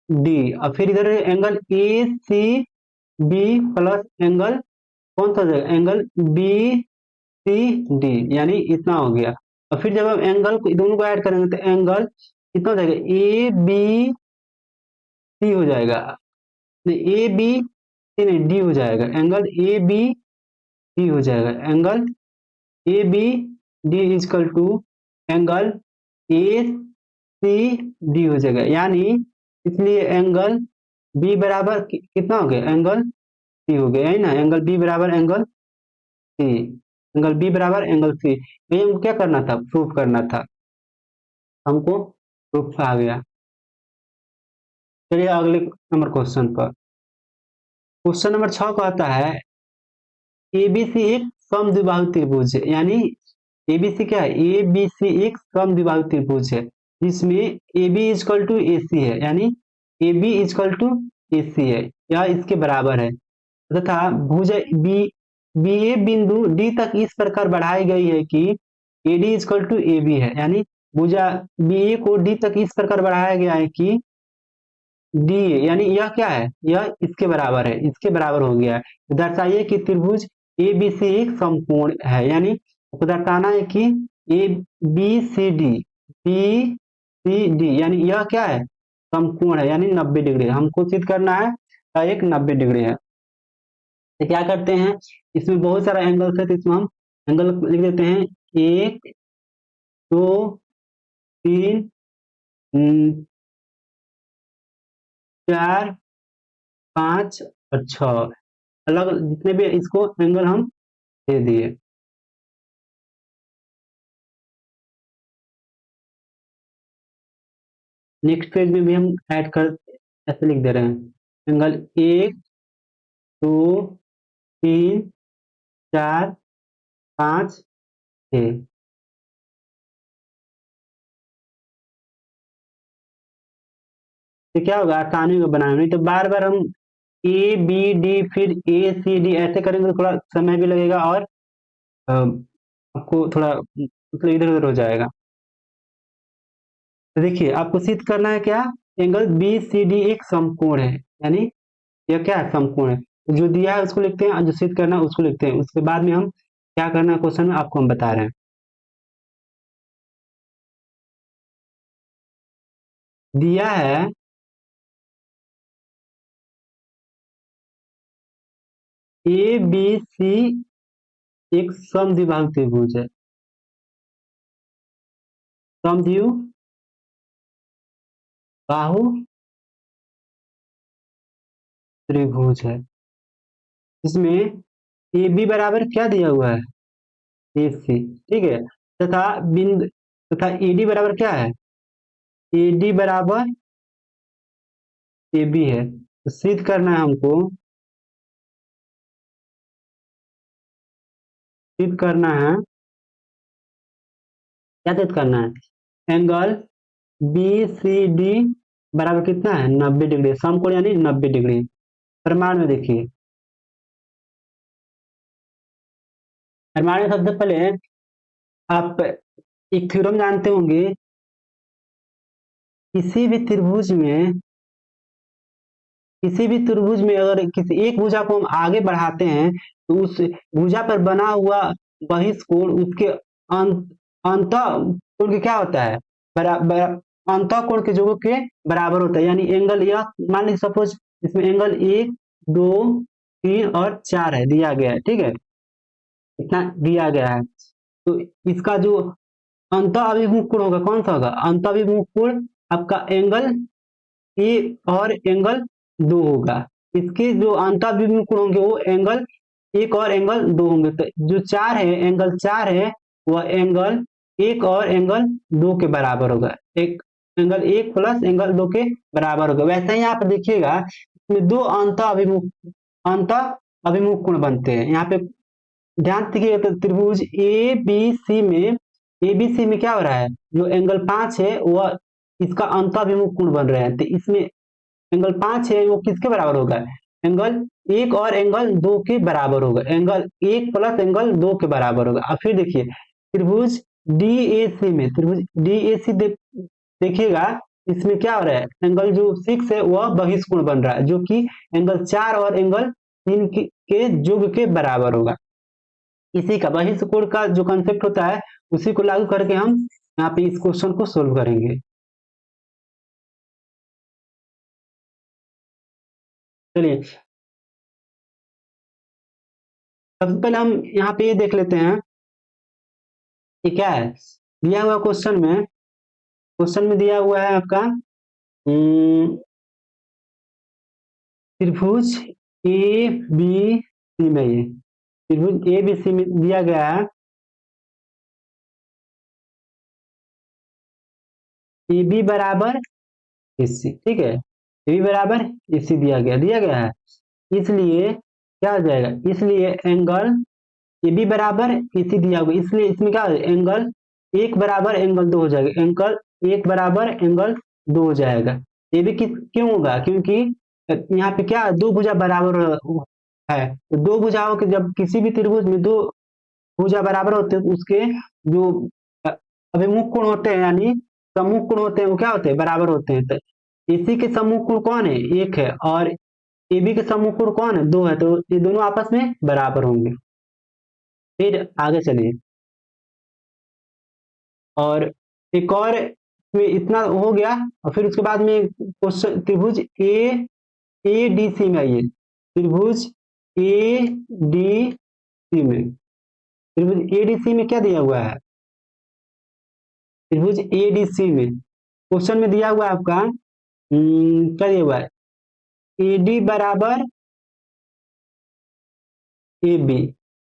डी, और फिर इधर angle A C B plus angle कौन सा हो जाएगा, एंगल बी सी डी, यानी इतना हो गया। और फिर जब हम एंगल को दोनों को ऐड करेंगे तो एंगल कितना हो जाएगा, ए बी सी हो जाएगा, नहीं ए बी सी नहीं डी हो जाएगा, एंगल ए बी डी हो जाएगा, angle A B D is equal to angle A C D हो जाएगा, यानी इसलिए एंगल बी बराबर कितना हो गया, एंगल सी हो गया है ना, एंगल बी बराबर एंगल सी, एंगल बी बराबर एंगल सी। ये हमको क्या करना था, प्रूफ करना था, हमको प्रूफ आ गया। चलिए अगले नंबर क्वेश्चन पर, क्वेश्चन नंबर 6 कहता है एबीसी एक समद्विबाहु त्रिभुज है, यानी एबीसी क्या है, एबीसी एक समद्विबाहु त्रिभुज है जिसमें AB इजकल टू AC है, यानी AB इजकल टू AC है या इसके बराबर है, तथा भुजा बी बी ए बिंदु डी तक इस प्रकार बढ़ाई गई है कि AD इजकल टू AB है, यानी भुजा BA को D तक इस प्रकार बढ़ाया गया है कि डी, यानी यह क्या है, यह इसके बराबर है, इसके बराबर हो गया है। तो दर्शाइए कि त्रिभुज ए बी सी एक समकोण है, यानी आपको दर्शाना है कि ए बी सी डी यानी यह क्या है, समकोण है, यानी 90 डिग्री हमको सिद्ध करना है, एक 90 डिग्री है। तो क्या करते हैं, इसमें बहुत सारा एंगल्स है, तो इसमें हम एंगल लिख देते हैं 1 2 3 4 5 और 6 अलग जितने भी इसको एंगल हम दे दिए। नेक्स्ट पेज में भी हम ऐड कर ऐसे लिख दे रहे हैं, एंगल 1 2 3 4 5 6, तो क्या होगा, आसानी होगा बनाने में, नहीं तो बार बार हम ए बी डी फिर ए सी डी ऐसे करेंगे तो थोड़ा समय भी लगेगा और आपको थोड़ा मतलब इधर उधर हो जाएगा। तो देखिए आपको सिद्ध करना है क्या, एंगल बी सी डी एक समकोण है, यानी यह क्या है, समकोण है। तो जो दिया है उसको लिखते हैं और जो सिद्ध करना है उसको लिखते हैं, उसके बाद में हम क्या करना है क्वेश्चन में आपको हम बता रहे हैं। दिया है ए बी सी एक समद्विबाहु त्रिभुज है। समद्विबाहु त्रिभुज है, इसमें ए बी बराबर क्या दिया हुआ है, ए सी, ठीक है। तथा बिंदु तथा ए डी बराबर क्या है, ए डी बराबर ए बी है। तो सिद्ध करना है हमको, सिद्ध करना है, क्या सिद्ध करना है, एंगल बी सी डी बराबर कितना है, 90 डिग्री, समकोण यानी 90 डिग्री। प्रमाण में देखिए, प्रमाण में सबसे पहले आप एक थ्योरम जानते होंगे, किसी भी त्रिभुज में, किसी भी त्रिभुज में अगर किसी एक भुजा को हम आगे बढ़ाते हैं तो उस भुजा पर बना हुआ बहिष्कोण उसके अंत कोण के क्या होता है, अंत कोण के जोड़ के बराबर होता है। यानी एंगल यह मान लीजिए सपोज इसमें एंगल 1 2 3 और 4 है, दिया गया है, ठीक है, इतना दिया गया है। तो इसका जो अंत अभिमुख कोण होगा कौन सा होगा, अंत अभिमुख कोण आपका एंगल ए और एंगल 2 होगा। इसके जो अंतःविमुख कोण होंगे वो एंगल 1 और एंगल 2 होंगे। तो जो 4 है, एंगल 4 है, वह एंगल 1 और एंगल 2 के बराबर होगा। एक एंगल 1 प्लस एंगल 2 के बराबर होगा। वैसे ही यहाँ पे देखिएगा, इसमें दो अंत अभिमुख कोण बनते हैं। यहाँ पे ध्यान दीजिए, तो त्रिभुज ए बी सी में क्या हो रहा है, जो एंगल 5 है वह इसका अंतःविमुख कोण बन रहे हैं। तो इसमें एंगल 5 है वो किसके बराबर होगा, एंगल 1 और एंगल 2 के बराबर होगा। एंगल 1 प्लस एंगल 2 के बराबर होगा। अब फिर देखिए त्रिभुज त्रिभुज डीएसी देखिएगा, इसमें क्या हो रहा है, एंगल जो 6 है वह बहिष्कोण बन रहा है, जो कि एंगल 4 और एंगल 3 के योग के बराबर होगा। इसी का बहिष्कोण का जो कंसेप्ट होता है उसी को लागू करके हम यहाँ पे इस क्वेश्चन को सोल्व करेंगे। चलिए सबसे पहले हम यहाँ पे ये देख लेते हैं कि क्या है दिया हुआ क्वेश्चन में। क्वेश्चन में दिया हुआ है आपका त्रिभुज ए बी सी में, ये त्रिभुज ए बी सी में दिया गया है ए बी बराबर ए सी, ठीक है, ए बी बराबर ए सी दिया गया है। इसलिए क्या हो जाएगा, इसलिए एंगल ए बी बराबर ए सी दिया होगा, इसलिए इसमें क्या हो जाएगा, एंगल 1 बराबर एंगल 2 हो जाएगा, एंगल 1 बराबर एंगल 2 हो जाएगा। ये भी क्यों होगा, क्योंकि यहाँ पे क्या दो भुजा बराबर है। तो दो भुजाओं के जब किसी भी त्रिभुज में दो भुजा बराबर होते हैं, उसके जो अभिमुख कोण होते हैं यानी सम्मुख कोण होते हैं वो क्या होते हैं, बराबर होते हैं। तो एसी के सम्मुख कोण कौन है, 1 है, और एबी के सम्मुख कोण कौन है, 2 है। तो ये दोनों आपस में बराबर होंगे। फिर आगे चलिए, और एक और में इतना हो गया, और फिर उसके बाद में क्वेश्चन त्रिभुज ए डी सी में आइए, त्रिभुज ए डी सी में, त्रिभुज ए डी सी में क्या दिया हुआ है, त्रिभुज ए डी सी में क्वेश्चन में दिया हुआ है आपका क्या दिया हुआ है, ए डी बराबर ए बी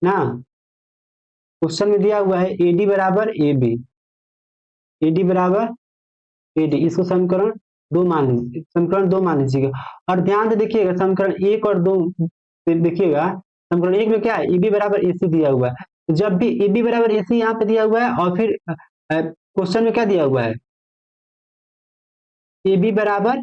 ना, क्वेश्चन में दिया हुआ है ए डी बराबर ए बी, ए डी बराबर ए डी, इसको समीकरण 2 मान लीजिए, समीकरण 2 मान लीजिएगा। और ध्यान से देखिएगा समीकरण 1 और 2 देखिएगा, समीकरण 1 में क्या है, ए बी बराबर ए सी दिया हुआ है। तो जब भी ए बी बराबर ए सी यहाँ पे दिया हुआ है और फिर क्वेश्चन में क्या दिया हुआ है, ए बी बराबर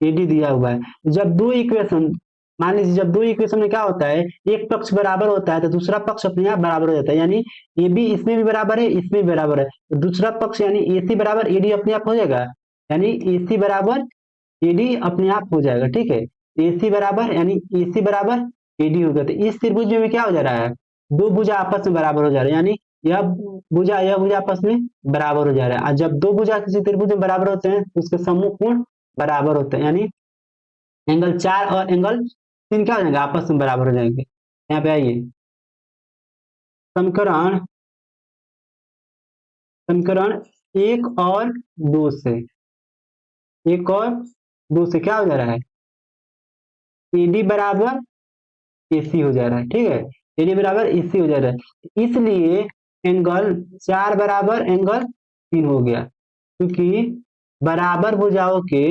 ए डी दिया हुआ है। जब दो इक्वेशन मान लीजिए, जब दो इक्वेशन में क्या होता है, एक पक्ष बराबर होता है तो दूसरा पक्ष अपने आप बराबर हो जाता है। यानी ए बी इसमें भी बराबर है, इसमें भी बराबर है, तो दूसरा पक्ष यानी ए सी बराबर ए डी अपने आप हो जाएगा, यानी ए सी बराबर ए डी अपने आप हो जाएगा, ठीक है। ए सी बराबर यानी ए सी बराबर ए डी होगा। तो इस त्रिभुज में क्या हो जा रहा है, दो भुजा आपस में बराबर हो जा रहा है, यानी यह भुजा आपस में बराबर हो जा रहा है। और जब दो भुजा किसी त्रिभुज में बराबर होते हैं तो उसके सम्मुख कोण बराबर होते हैं, यानी एंगल 4 और एंगल 3 क्या हो जाएंगे, आपस में बराबर हो जाएंगे। यहाँ पे आइए, समीकरण समीकरण एक और दो से क्या हो जा रहा है, एडी बराबर एसी हो जा रहा है, ठीक है। एडी बराबर एसी हो जा रहा है, इसलिए एंगल 4 बराबर एंगल 3 हो गया, क्योंकि बराबर भुजाओं के,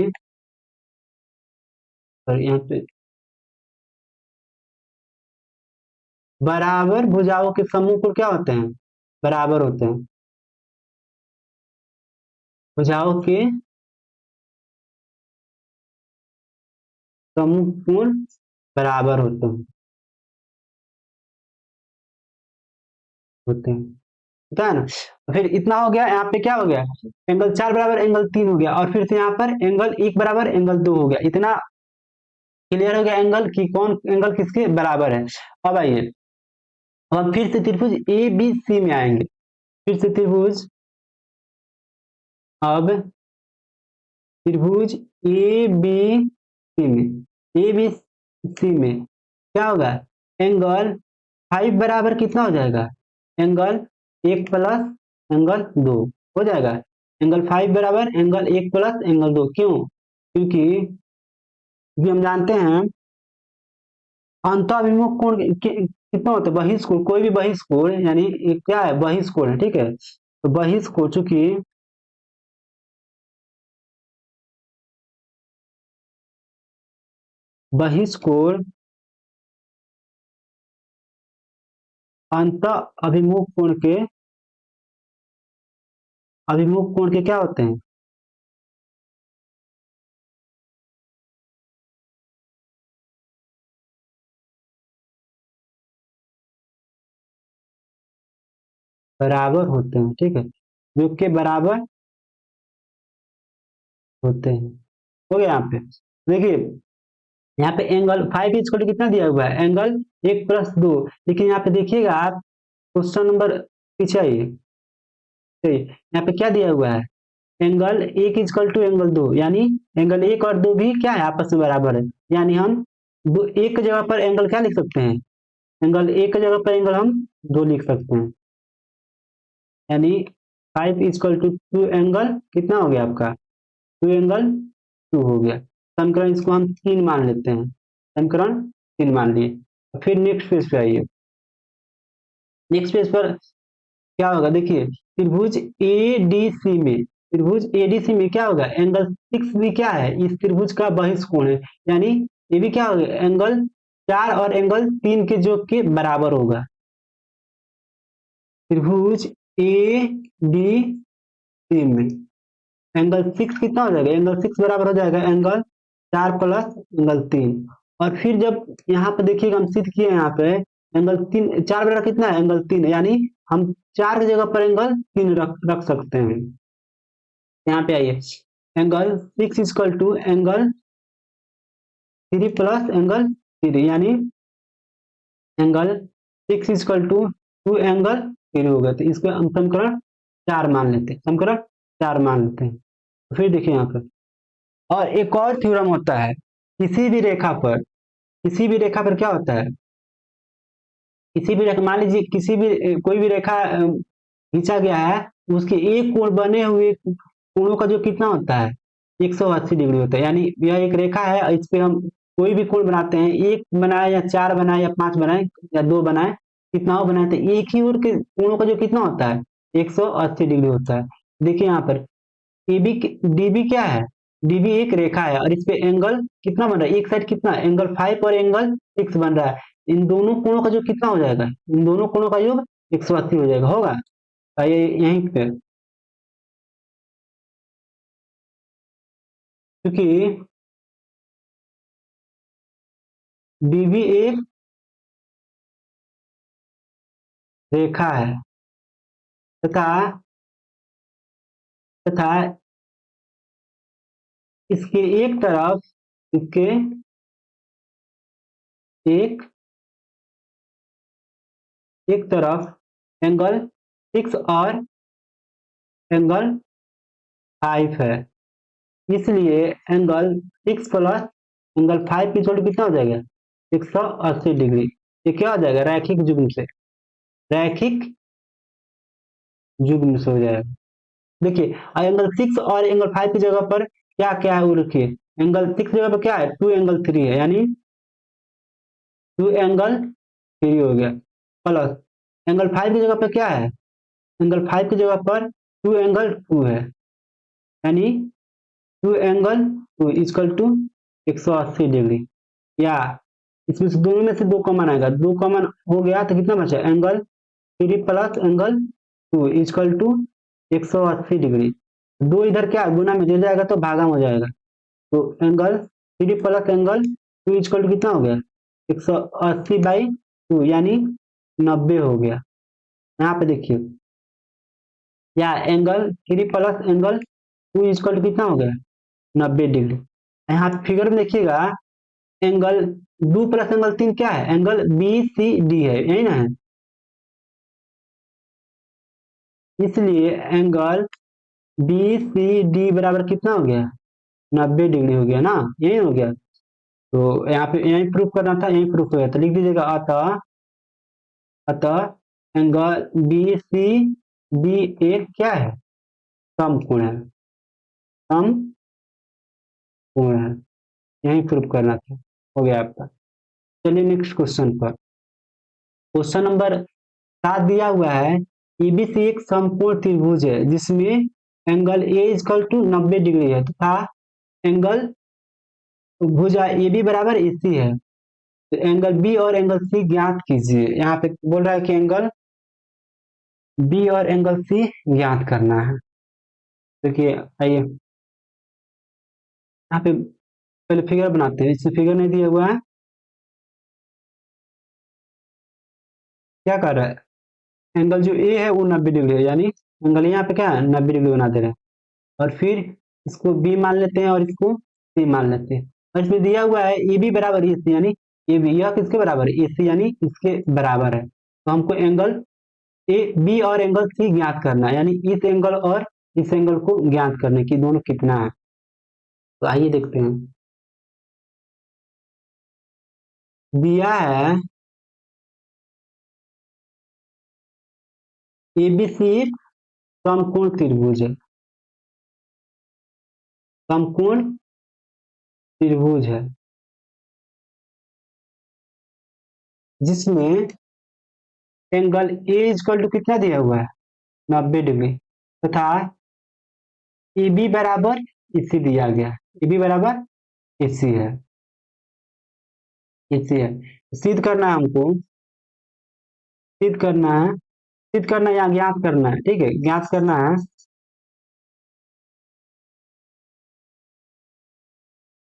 और यहाँ पे बराबर भुजाओं के समूह को क्या होते हैं, बराबर होते हैं। भुजाओं के समूह कोण बराबर होते हैं, होता है ना। फिर इतना हो गया, यहाँ पे क्या हो गया, एंगल 4 बराबर एंगल 3 हो गया, और फिर से यहाँ पर एंगल 1 बराबर एंगल 2 हो गया। इतना क्लियर हो गया एंगल की कौन एंगल किसके बराबर है। अब आइए, अब हम फिर से त्रिभुज ए बी सी में आएंगे। फिर से त्रिभुज, अब त्रिभुज ए बी सी में, ए बी सी में क्या होगा, एंगल 5 बराबर कितना हो जाएगा, एंगल 1 प्लस एंगल 2 हो जाएगा। एंगल 5 बराबर एंगल 1 प्लस एंगल 2, क्यों, क्योंकि हम जानते हैं अंतःअभिमुख कोण कितना होता है, बहिष्कोण, कोई भी बहिष्कोण यानी ये क्या है, बहिष्कोण है, ठीक है। तो बहिष्कोण, चूंकि बहिष्कोण अभिमुख कोण के क्या होते हैं, बराबर होते हैं, ठीक है, जो के बराबर होते हैं। हो गया यहाँ पे, देखिए यहाँ पे एंगल 5 इक्वल टू कितना दिया हुआ है, एंगल 1 प्लस 2। लेकिन यहाँ पे देखिएगा आप, क्वेश्चन नंबर पीछे आइए, ठीक, यहाँ पे क्या दिया हुआ है, एंगल 1 इक्वल टू एंगल 2, यानी एंगल 1 और 2 भी क्या है, आपस में बराबर है। यानी हम दो एक की जगह पर एंगल क्या लिख सकते हैं, एंगल 1 की जगह पर एंगल हम 2 लिख सकते हैं। यानी 5 इक्वल टू 2 एंगल कितना हो गया आपका, 2 एंगल 2 हो गया। समीकरण इसको हम 3 मान लेते हैं, समीकरण 3 मान लिए। फिर नेक्स्ट पेज पे आइए, नेक्स्ट पेज पर क्या होगा, देखिए त्रिभुज एडीसी में, त्रिभुज एडीसी में क्या होगा, एंगल 6 भी क्या है, इस त्रिभुज का बहिष्कोण है। यानी ये भी क्या होगा, एंगल 4 और एंगल 3 के योग के बराबर होगा। त्रिभुज ए डी सी में एंगल 6 कितना हो जाएगा, एंगल 6 बराबर हो जाएगा एंगल 4 प्लस एंगल 3। और फिर जब यहाँ पे देखिएगा, हम सिद्ध किए यहाँ पे एंगल 3, 4 बराबर कितना है, एंगल 3 है, यानी हम 4 की जगह पर एंगल 3 रख सकते हैं। यहाँ पे आइए, angle 6 equal to angle 3 plus angle 3, यानी एंगल 6 इक्वल टू 2 एंगल 3 हो गए। तो इसको हम समीकरण 4 मान लेते हैं, समीकरण 4 मान लेते हैं। फिर देखिए यहाँ पर, और एक और थ्योरम होता है, किसी भी रेखा पर क्या होता है, किसी भी रेखा, मान लीजिए किसी भी कोई भी रेखा खींचा गया है, उसके एक कोण बने हुए कोणों का जो कितना होता है, 180 डिग्री होता है। यानी यह एक रेखा है, इस पे हम कोई भी कोण बनाते हैं, एक बनाए या 4 बनाए या 5 बनाए या 2 बनाए, कितना हो बनाए, तो एक ही ओर के कोणों का जो कितना होता है, 180 डिग्री होता है। देखिए यहाँ पर डीबी, डीबी क्या है, डीबी एक रेखा है, और इस पे एंगल कितना बन रहा है, एक साइड कितना, एंगल 5 और एंगल 6 बन रहा है। इन दोनों कोणों का जो कितना हो जाएगा, इन दोनों कोणों का योग 180 हो जाएगा, होगा। ये यहीं पे, क्योंकि डीबी एक रेखा है, तथा तथा इसके एक तरफ, इसके एक एक तरफ एंगल 6 और एंगल 5 है, इसलिए एंगल 6 प्लस एंगल 5 की जोड़ कितना हो जाएगा 180 डिग्री। ये क्या हो जाएगा रैखिक युग्म से, रैखिक युग्म से हो जाएगा। देखिए एंगल 6 और एंगल 5 की जगह पर क्या क्या है वो लिखिए। एंगल 6 जगह पर क्या है 2 एंगल 3 है, यानी 2 एंगल 3 हो गया, प्लस एंगल 5 की जगह पर क्या है, एंगल 5 की जगह पर 2 एंगल 2 है, यानी 2 एंगल 2 इक्वल टू 180 डिग्री। या इसमें से दोनों में से दो कॉमन आएगा, दो कॉमन हो गया तो कितना बचा angle 3 plus angle 2 equal to 180 degree. दो इधर क्या गुना में दे जाएगा तो भागा हो जाएगा, तो angle 3 plus angle 2 equal to कितना हो गया 180/2 यानी 90 हो गया। यहाँ पे देखिए, या angle 3 plus angle 2 equal to कितना हो गया 90 डिग्री। यहाँ फिगर में देखिएगा एंगल 2 प्लस एंगल 3 क्या है एंगल बी सी डी है, यही ना है, इसलिए एंगल बी सी डी बराबर कितना हो गया 90 डिग्री हो गया ना, यही हो गया। तो यहाँ पे यही प्रूफ करना था, यही प्रूफ हो गया, तो लिख दीजिएगा अतः अतः एंगल बी सी डी एक क्या है समकोण है, समकोण है, यही प्रूफ करना था, हो गया आपका। चलिए नेक्स्ट क्वेश्चन पर, क्वेश्चन नंबर 7 दिया हुआ है ईबीसी एक समकोण त्रिभुज है जिसमें angle A equal to 90 degree है तथा एंगल भुजा ए बी बराबर ए सी है, तो एंगल बी और एंगल सी ज्ञात कीजिए। यहाँ पे बोल रहा है कि एंगल बी और एंगल सी ज्ञात करना है। देखिए आइए यहाँ पे पहले फिगर बनाते हैं, इसमें फिगर नहीं दिया हुआ है, क्या कर रहा है एंगल जो ए है वो 90 डिग्री है, यानी एंगल यहाँ पे क्या है 90 डिग्री बना दे रहे हैं, और फिर इसको बी मान लेते हैं और इसको सी मान लेते हैं, और इसमें दिया हुआ है ए बी बराबर ए सी, यानी ए बी यह किसके बराबर है ए सी, यानी इसके बराबर है, तो हमको एंगल ए बी और एंगल सी ज्ञात करना है, यानी इस एंगल और इस एंगल को ज्ञात करने की दोनों कितना है। तो आइए देखते हैं, दिया है एबीसी समकोण त्रिभुज है, समकोण त्रिभुज है जिसमें एंगल ए इक्वल टू कितना दिया हुआ है 90 डिग्री तथा ए बी बराबर इसी दिया गया, ए बी बराबर इसी है, इसी है, सिद्ध करना है हमको, सिद्ध करना है, सिद्ध करना है या ज्ञात करना है, ठीक है ज्ञात करना है,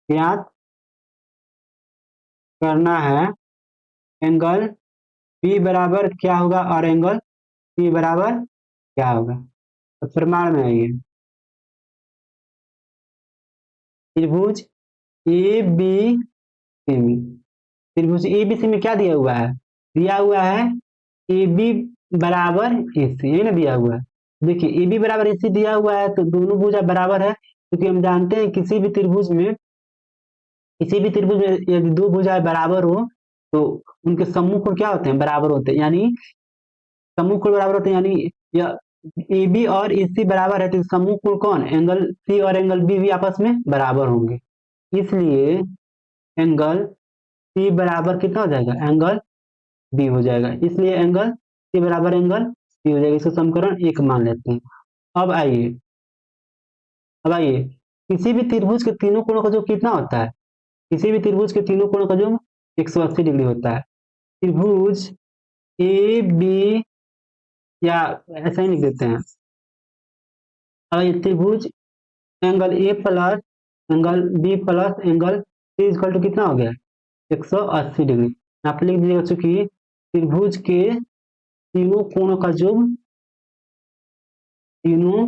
ज्ञात करना है एंगल बी बराबर क्या होगा और एंगल सी बराबर क्या होगा। तो प्रमाण में आइए, त्रिभुज ए बी सी में, त्रिभुज ए बी सी में क्या दिया हुआ है, दिया हुआ है ए बी बराबर ए सी, यही ना दिया हुआ है। देखिए ए बी बराबर ए सी दिया हुआ है तो दोनों भुजा बराबर है, क्योंकि हम जानते हैं किसी भी त्रिभुज में यदि दो भुजाएं बराबर हो तो उनके सम्मुख कोण क्या होते हैं बराबर होते हैं, यानी सम्मुख कोण बराबर होते हैं, यानी यह ए बी और ए सी बराबर है तो सम्मुख कोण कौन एंगल सी और एंगल बी भी आपस में बराबर होंगे, इसलिए एंगल सी बराबर कितना हो जाएगा एंगल बी हो जाएगा, इसलिए एंगल सी बराबर एंगल बी हो जाएगा, इसको समीकरण 1 मान लेते हैं। अब आइए, अब आइए किसी भी त्रिभुज के तीनों कोणों का जो कितना होता है, किसी भी त्रिभुज के तीनों कोणों का जो 180 डिग्री होता है, त्रिभुज ए बी, या ऐसा ही लिख देते हैं, अब ये त्रिभुज angle A plus angle B plus angle C equal to कितना हो गया 180 डिग्री। यहाँ पे लिख दीजिएगा चूंकि त्रिभुज के तीनों कोणों का योग, तीनों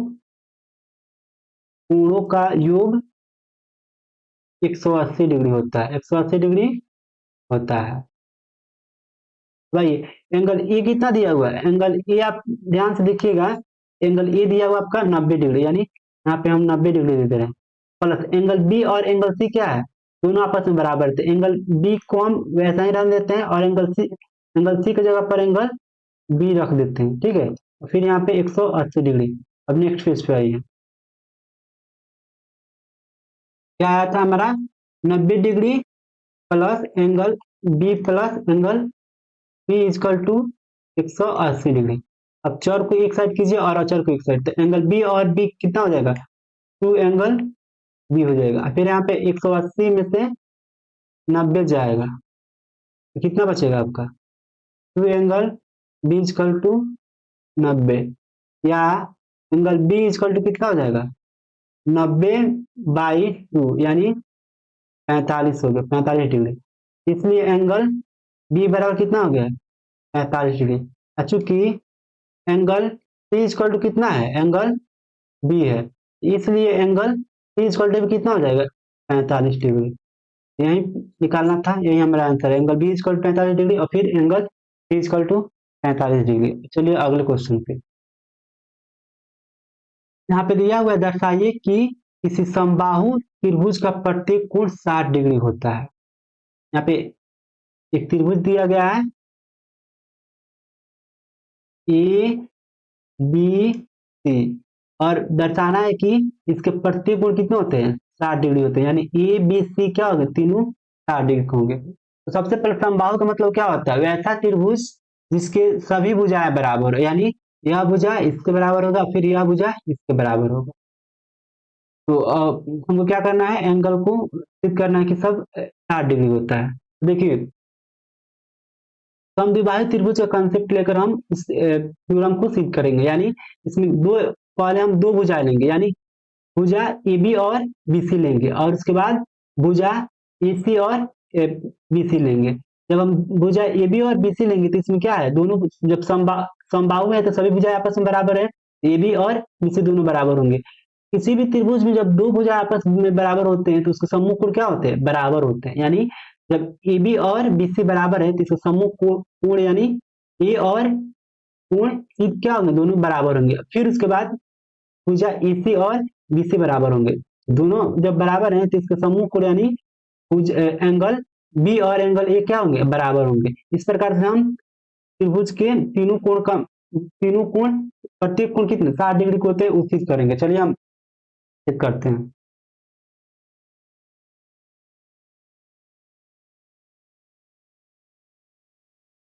कोणों का योग 180 डिग्री होता है, 180 डिग्री होता है। भाई एंगल ए कितना दिया हुआ है, एंगल ए आप ध्यान से देखिएगा, एंगल ए दिया हुआ आपका 90 डिग्री, यानी यहाँ पे हम 90 डिग्री दे दे रहे हैं। प्लस एंगल बी और एंगल सी क्या है, दोनों आपस में बराबर थे, एंगल बी को हम वैसा ही रख देते हैं और एंगल सी की जगह पर एंगल बी रख देते हैं, ठीक है। फिर यहाँ पे 180 डिग्री। अब नेक्स्ट पेज पे आइए, क्या आया था हमारा, 90 degree plus angle B plus angle B is equal to 180 degree. अब चर को एक साइड कीजिए और अचर को एक साइड, तो एंगल बी और बी कितना हो जाएगा, 2 एंगल बी हो जाएगा। फिर यहाँ पे 180 में से 90 जाएगा तो कितना बचेगा आपका, 2 एंगल बी इजकल टू 90, या एंगल बी इजकल टू कितना हो जाएगा, 90/2 यानी 45 हो गया, 45 डिग्री। इसलिए एंगल बी बराबर कितना हो गया, 45 डिग्री। चूंकि एंगल सी इजकल टू कितना है, एंगल बी है, इसलिए एंगल सी इजकल टू कितना हो जाएगा, 45 डिग्री। यही निकालना था, यही हमारा आंसर है, angle B is equal to 45 degree और फिर angle C is equal to 45 degree. चलिए अगले क्वेश्चन पे, यहाँ पे दिया हुआ है, दर्शाइए कि किसी समबाहु त्रिभुज का प्रत्येक कोण 60 डिग्री होता है। यहाँ पे एक त्रिभुज दिया गया है ए बी सी, और दर्शाना है कि इसके प्रत्येक कोण कितने होते हैं, 60 डिग्री होते हैं, यानी ए बी सी क्या होंगे, तीनों 60 डिग्री के होंगे। तो सबसे पहले समबाहु का मतलब क्या होता है, वैसा त्रिभुज जिसके सभी भुजाएं बराबर हो, यानी यह भुजा इसके बराबर होगा, फिर यह भुजा इसके बराबर होगा। तो हमको क्या करना है, एंगल को सिद्ध करना है कि सब 60 डिग्री होता है। देखिए समद्विबाहु त्रिभुज का कंसेप्ट लेकर हम इस थ्योरम को सिद्ध करेंगे, यानी इसमें पहले हम दो भुजाएं लेंगे, यानी भुजा ए बी और बी सी लेंगे, और उसके बाद भुजा ए सी और बी सी लेंगे। जब हम भुजा ए बी और बी सी लेंगे तो इसमें क्या है, दोनों जब समबाहु है तो सभी भुजाएं आपस में बराबर है, ए बी और बी सी दोनों बराबर होंगे। किसी भी त्रिभुज में जब दो भुजा आपस में बराबर होते हैं तो उसके सम्मुख कोण क्या होते हैं, बराबर होते हैं, यानी जब ए बी और बी सी बराबर है तो इसके सम्मुख कोण यानी ए और कोण सी क्या होंगे, दोनों बराबर होंगे। फिर उसके बाद भुजा ए सी और बी सी बराबर होंगे, दोनों जब बराबर हैं तो इसके सम्मुख कोण यानी एंगल बी और एंगल ए क्या होंगे, बराबर होंगे। इस प्रकार से हम त्रिभुज के तीनों कोण प्रत्येक कोण कितने 60 डिग्री को होते हैं उस चीज करेंगे। चलिए हम चेक करते हैं।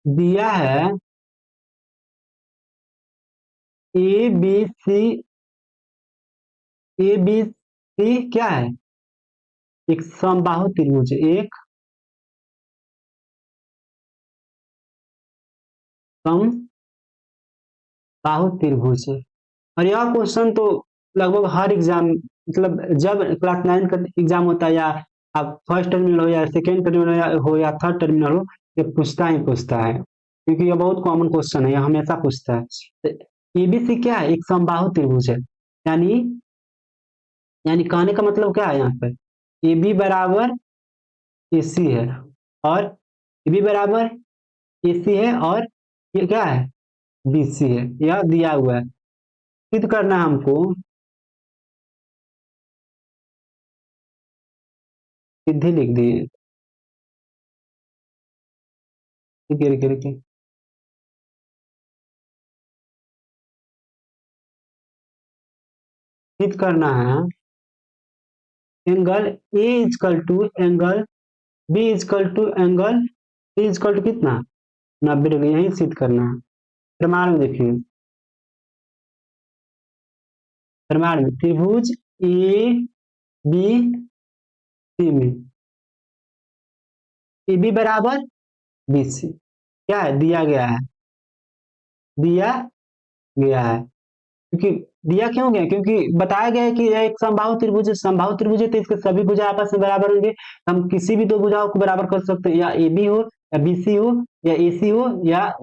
दिया है ए बी सी, ए बी सी क्या है, एक समबाहु त्रिभुज, एक समबाहु त्रिभुज है। और यह क्वेश्चन तो लगभग हर एग्जाम, मतलब जब क्लास 9 का एग्जाम होता है, या आप फर्स्ट टर्मिनल हो या सेकेंड टर्मिनल हो या थर्ड टर्मिनल हो, ये पूछता ही पूछता है, क्योंकि ये बहुत कॉमन क्वेश्चन है, ये हमेशा पूछता है। एबीसी क्या है, एक समबाहु त्रिभुज है, यानी यानी कहने का मतलब क्या है, यहाँ पर ए बी बराबर ए सी है और ए बी बराबर ए सी है, और ये क्या है, बी सी है, यह दिया हुआ है। सिद्ध करना है हमको, सिद्धि लिख दिए, रुकिए रुकिए रुकिए, सिद्ध करना है angle A is equal to angle B is equal to angle C is equal to कितना, 90 डिग्री, यही सिद्ध करना है। प्रमाण में देखिए, प्रमाण में त्रिभुज ए बी सी में ए बी बराबर बी सी क्या है, दिया गया है, दिया गया है। क्योंकि दिया क्यों गया, क्योंकि बताया गया है कि यह एक समबाहु त्रिभुज है, समबाहु त्रिभुज है तो इसके सभी भुजा आपस में बराबर होंगे। हम किसी भी दो भुजाओं को बराबर कर सकते हैं, या ए बी हो या बी सी हो या ए सी हो, या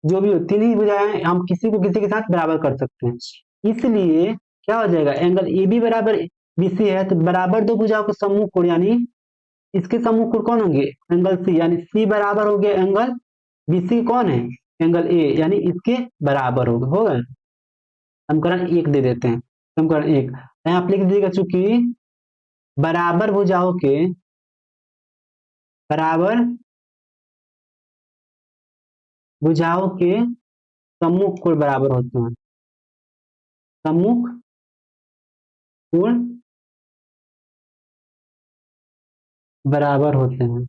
जो भी हो, तीन ही भुजाएं हम किसी को किसी के साथ बराबर कर सकते हैं। इसलिए क्या हो जाएगा, एंगल ए बी बराबर बी सी है तो बराबर दो भुजाओं के सम्मुख कोण, यानी इसके सम्मुख कोण कौन होंगे, एंगल सी, यानी सी बराबर हो गया एंगल बीसी कौन है, एंगल ए, यानी इसके बराबर होगा। समीकरण 1 दे देते हैं, समीकरण 1 यहाँ आप लिख दीजिएगा, चूंकि बराबर बराबर भुजाओं के सम्मुख कोण बराबर होते हैं, सम्मुख कोण बराबर होते हैं।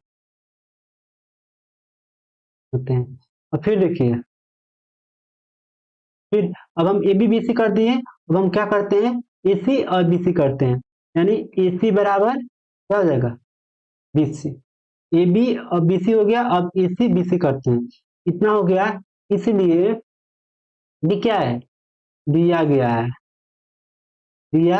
और फिर देखिए, फिर अब हम ए बी बी सी कर दिए, अब हम क्या करते हैं, ए सी और बी सी करते हैं, यानी ए सी बराबर क्या हो जाएगा, बी सी। ए बी और बी सी हो गया, अब ए सी बी सी करते हैं, इतना हो गया। इसलिए बी क्या है, दिया गया है, दिया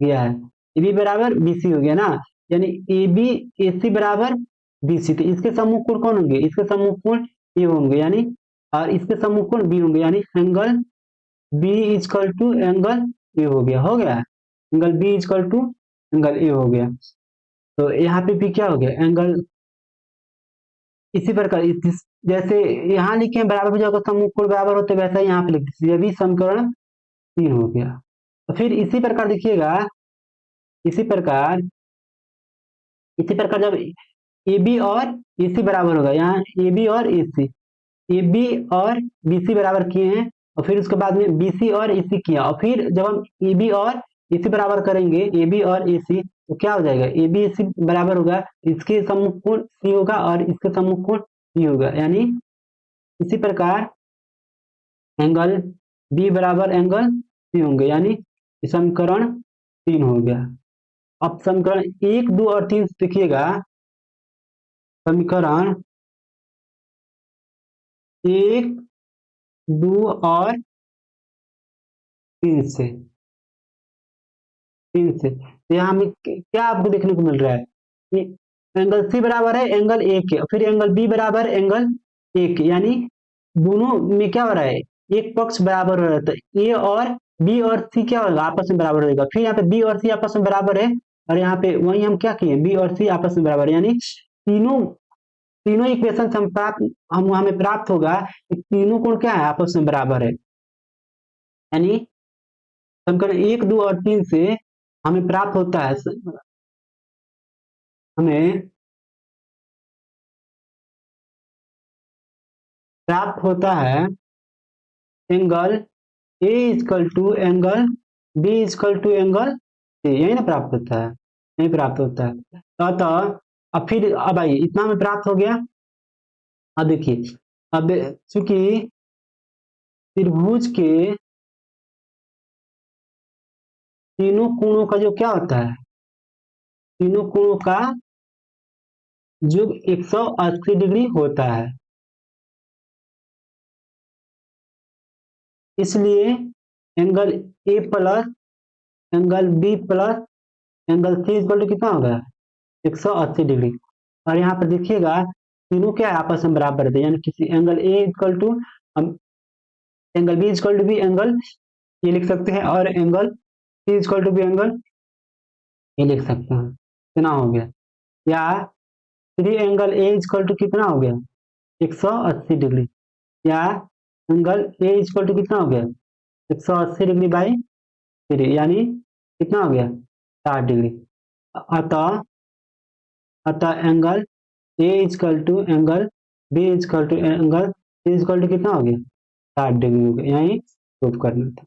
गया है, ए बी बराबर बी सी हो गया ना, यानी ए बी ए सी बराबर बी सी। तो इसके सम्मुख कोण कौन होंगे, इसके सम्मुख कोण ए होंगे, यानी और इसके सम्मुख कोण बी होंगे, यानी angle B is equal to angle A हो गया, angle B is equal to angle A हो गया। तो यहाँ पे भी क्या हो गया, एंगल इसी प्रकार जैसे यहाँ लिखे हैं बराबर भुजाओं का सम्मुख कोण बराबर होते, वैसा ही यहाँ पे लिख दीजिए, अभी समीकरण 3 हो गया। तो फिर इसी प्रकार देखिएगा, इसी प्रकार जब ए बी और ए सी बराबर होगा, यहाँ ए बी और ए सी, ए बी और बी सी बराबर किए हैं, और फिर उसके बाद में बी सी और ए सी किया, और फिर जब हम ए बी और ए सी बराबर करेंगे, ए बी और ए सी, तो क्या हो जाएगा, ए बी ए सी बराबर होगा, इसके सम्मुख कोण सी होगा और इसके सम्मुख कोण बी होगा, यानी इसी प्रकार एंगल बी बराबर एंगल सी होंगे, यानी समीकरण 3 हो गया। अब समीकरण 1, 2 और 3 देखिएगा, समीकरण 1, 2 और 3 से, तो यहाँ हमें क्या आपको देखने को मिल रहा है, कि एंगल सी बराबर है एंगल ए के, फिर एंगल बी बराबर एंगल ए के, यानी दोनों में क्या हो रहा है, एक पक्ष बराबर हो रहा है, तो ए और बी और सी क्या होगा, आपस में बराबर होगा। फिर यहाँ पे बी और सी आपस में बराबर है, और यहाँ पे वही हम क्या किए, बी और सी आपस में बराबर है, यानी तीनों तीनों इक्वेशन हम हमें प्राप्त होगा कि तीनों कोण क्या है, आपस में बराबर है, यानी समीकरण 1, 2 और 3 से हमें प्राप्त होता है, हमें प्राप्त होता है angle A is equal to angle B is equal to angle C, यही ना प्राप्त होता है, यही प्राप्त होता है। अतः अब फिर अब आइए, इतना हमें प्राप्त हो गया। अब देखिए, अब चूंकि त्रिभुज के तीनों कोणों का जो क्या होता है, तीनों कोणों का योग 180 डिग्री होता है, इसलिए angle A plus angle B plus angle C equal to कितना होगा, 180 डिग्री। और यहाँ पर देखिएगा तीनों क्या है, आपस में बराबर है, यानी किसी एंगल ए इक्वल टू हम angle B equal to B angle ये लिख सकते हैं, और angle C equal to B angle ये लिख सकते हैं, कितना हो गया, या 3 एंगल ए इक्वल टू कितना हो गया, 180 डिग्री, या एंगल ए इक्वल टू कितना हो गया, 180 डिग्री बाई 3, यानी कितना हो गया, 60 डिग्री। अतः angle A equal to angle B equal to angle C equal to कितना हो गया, 60 डिग्री हो गया, यही प्रूफ करना था।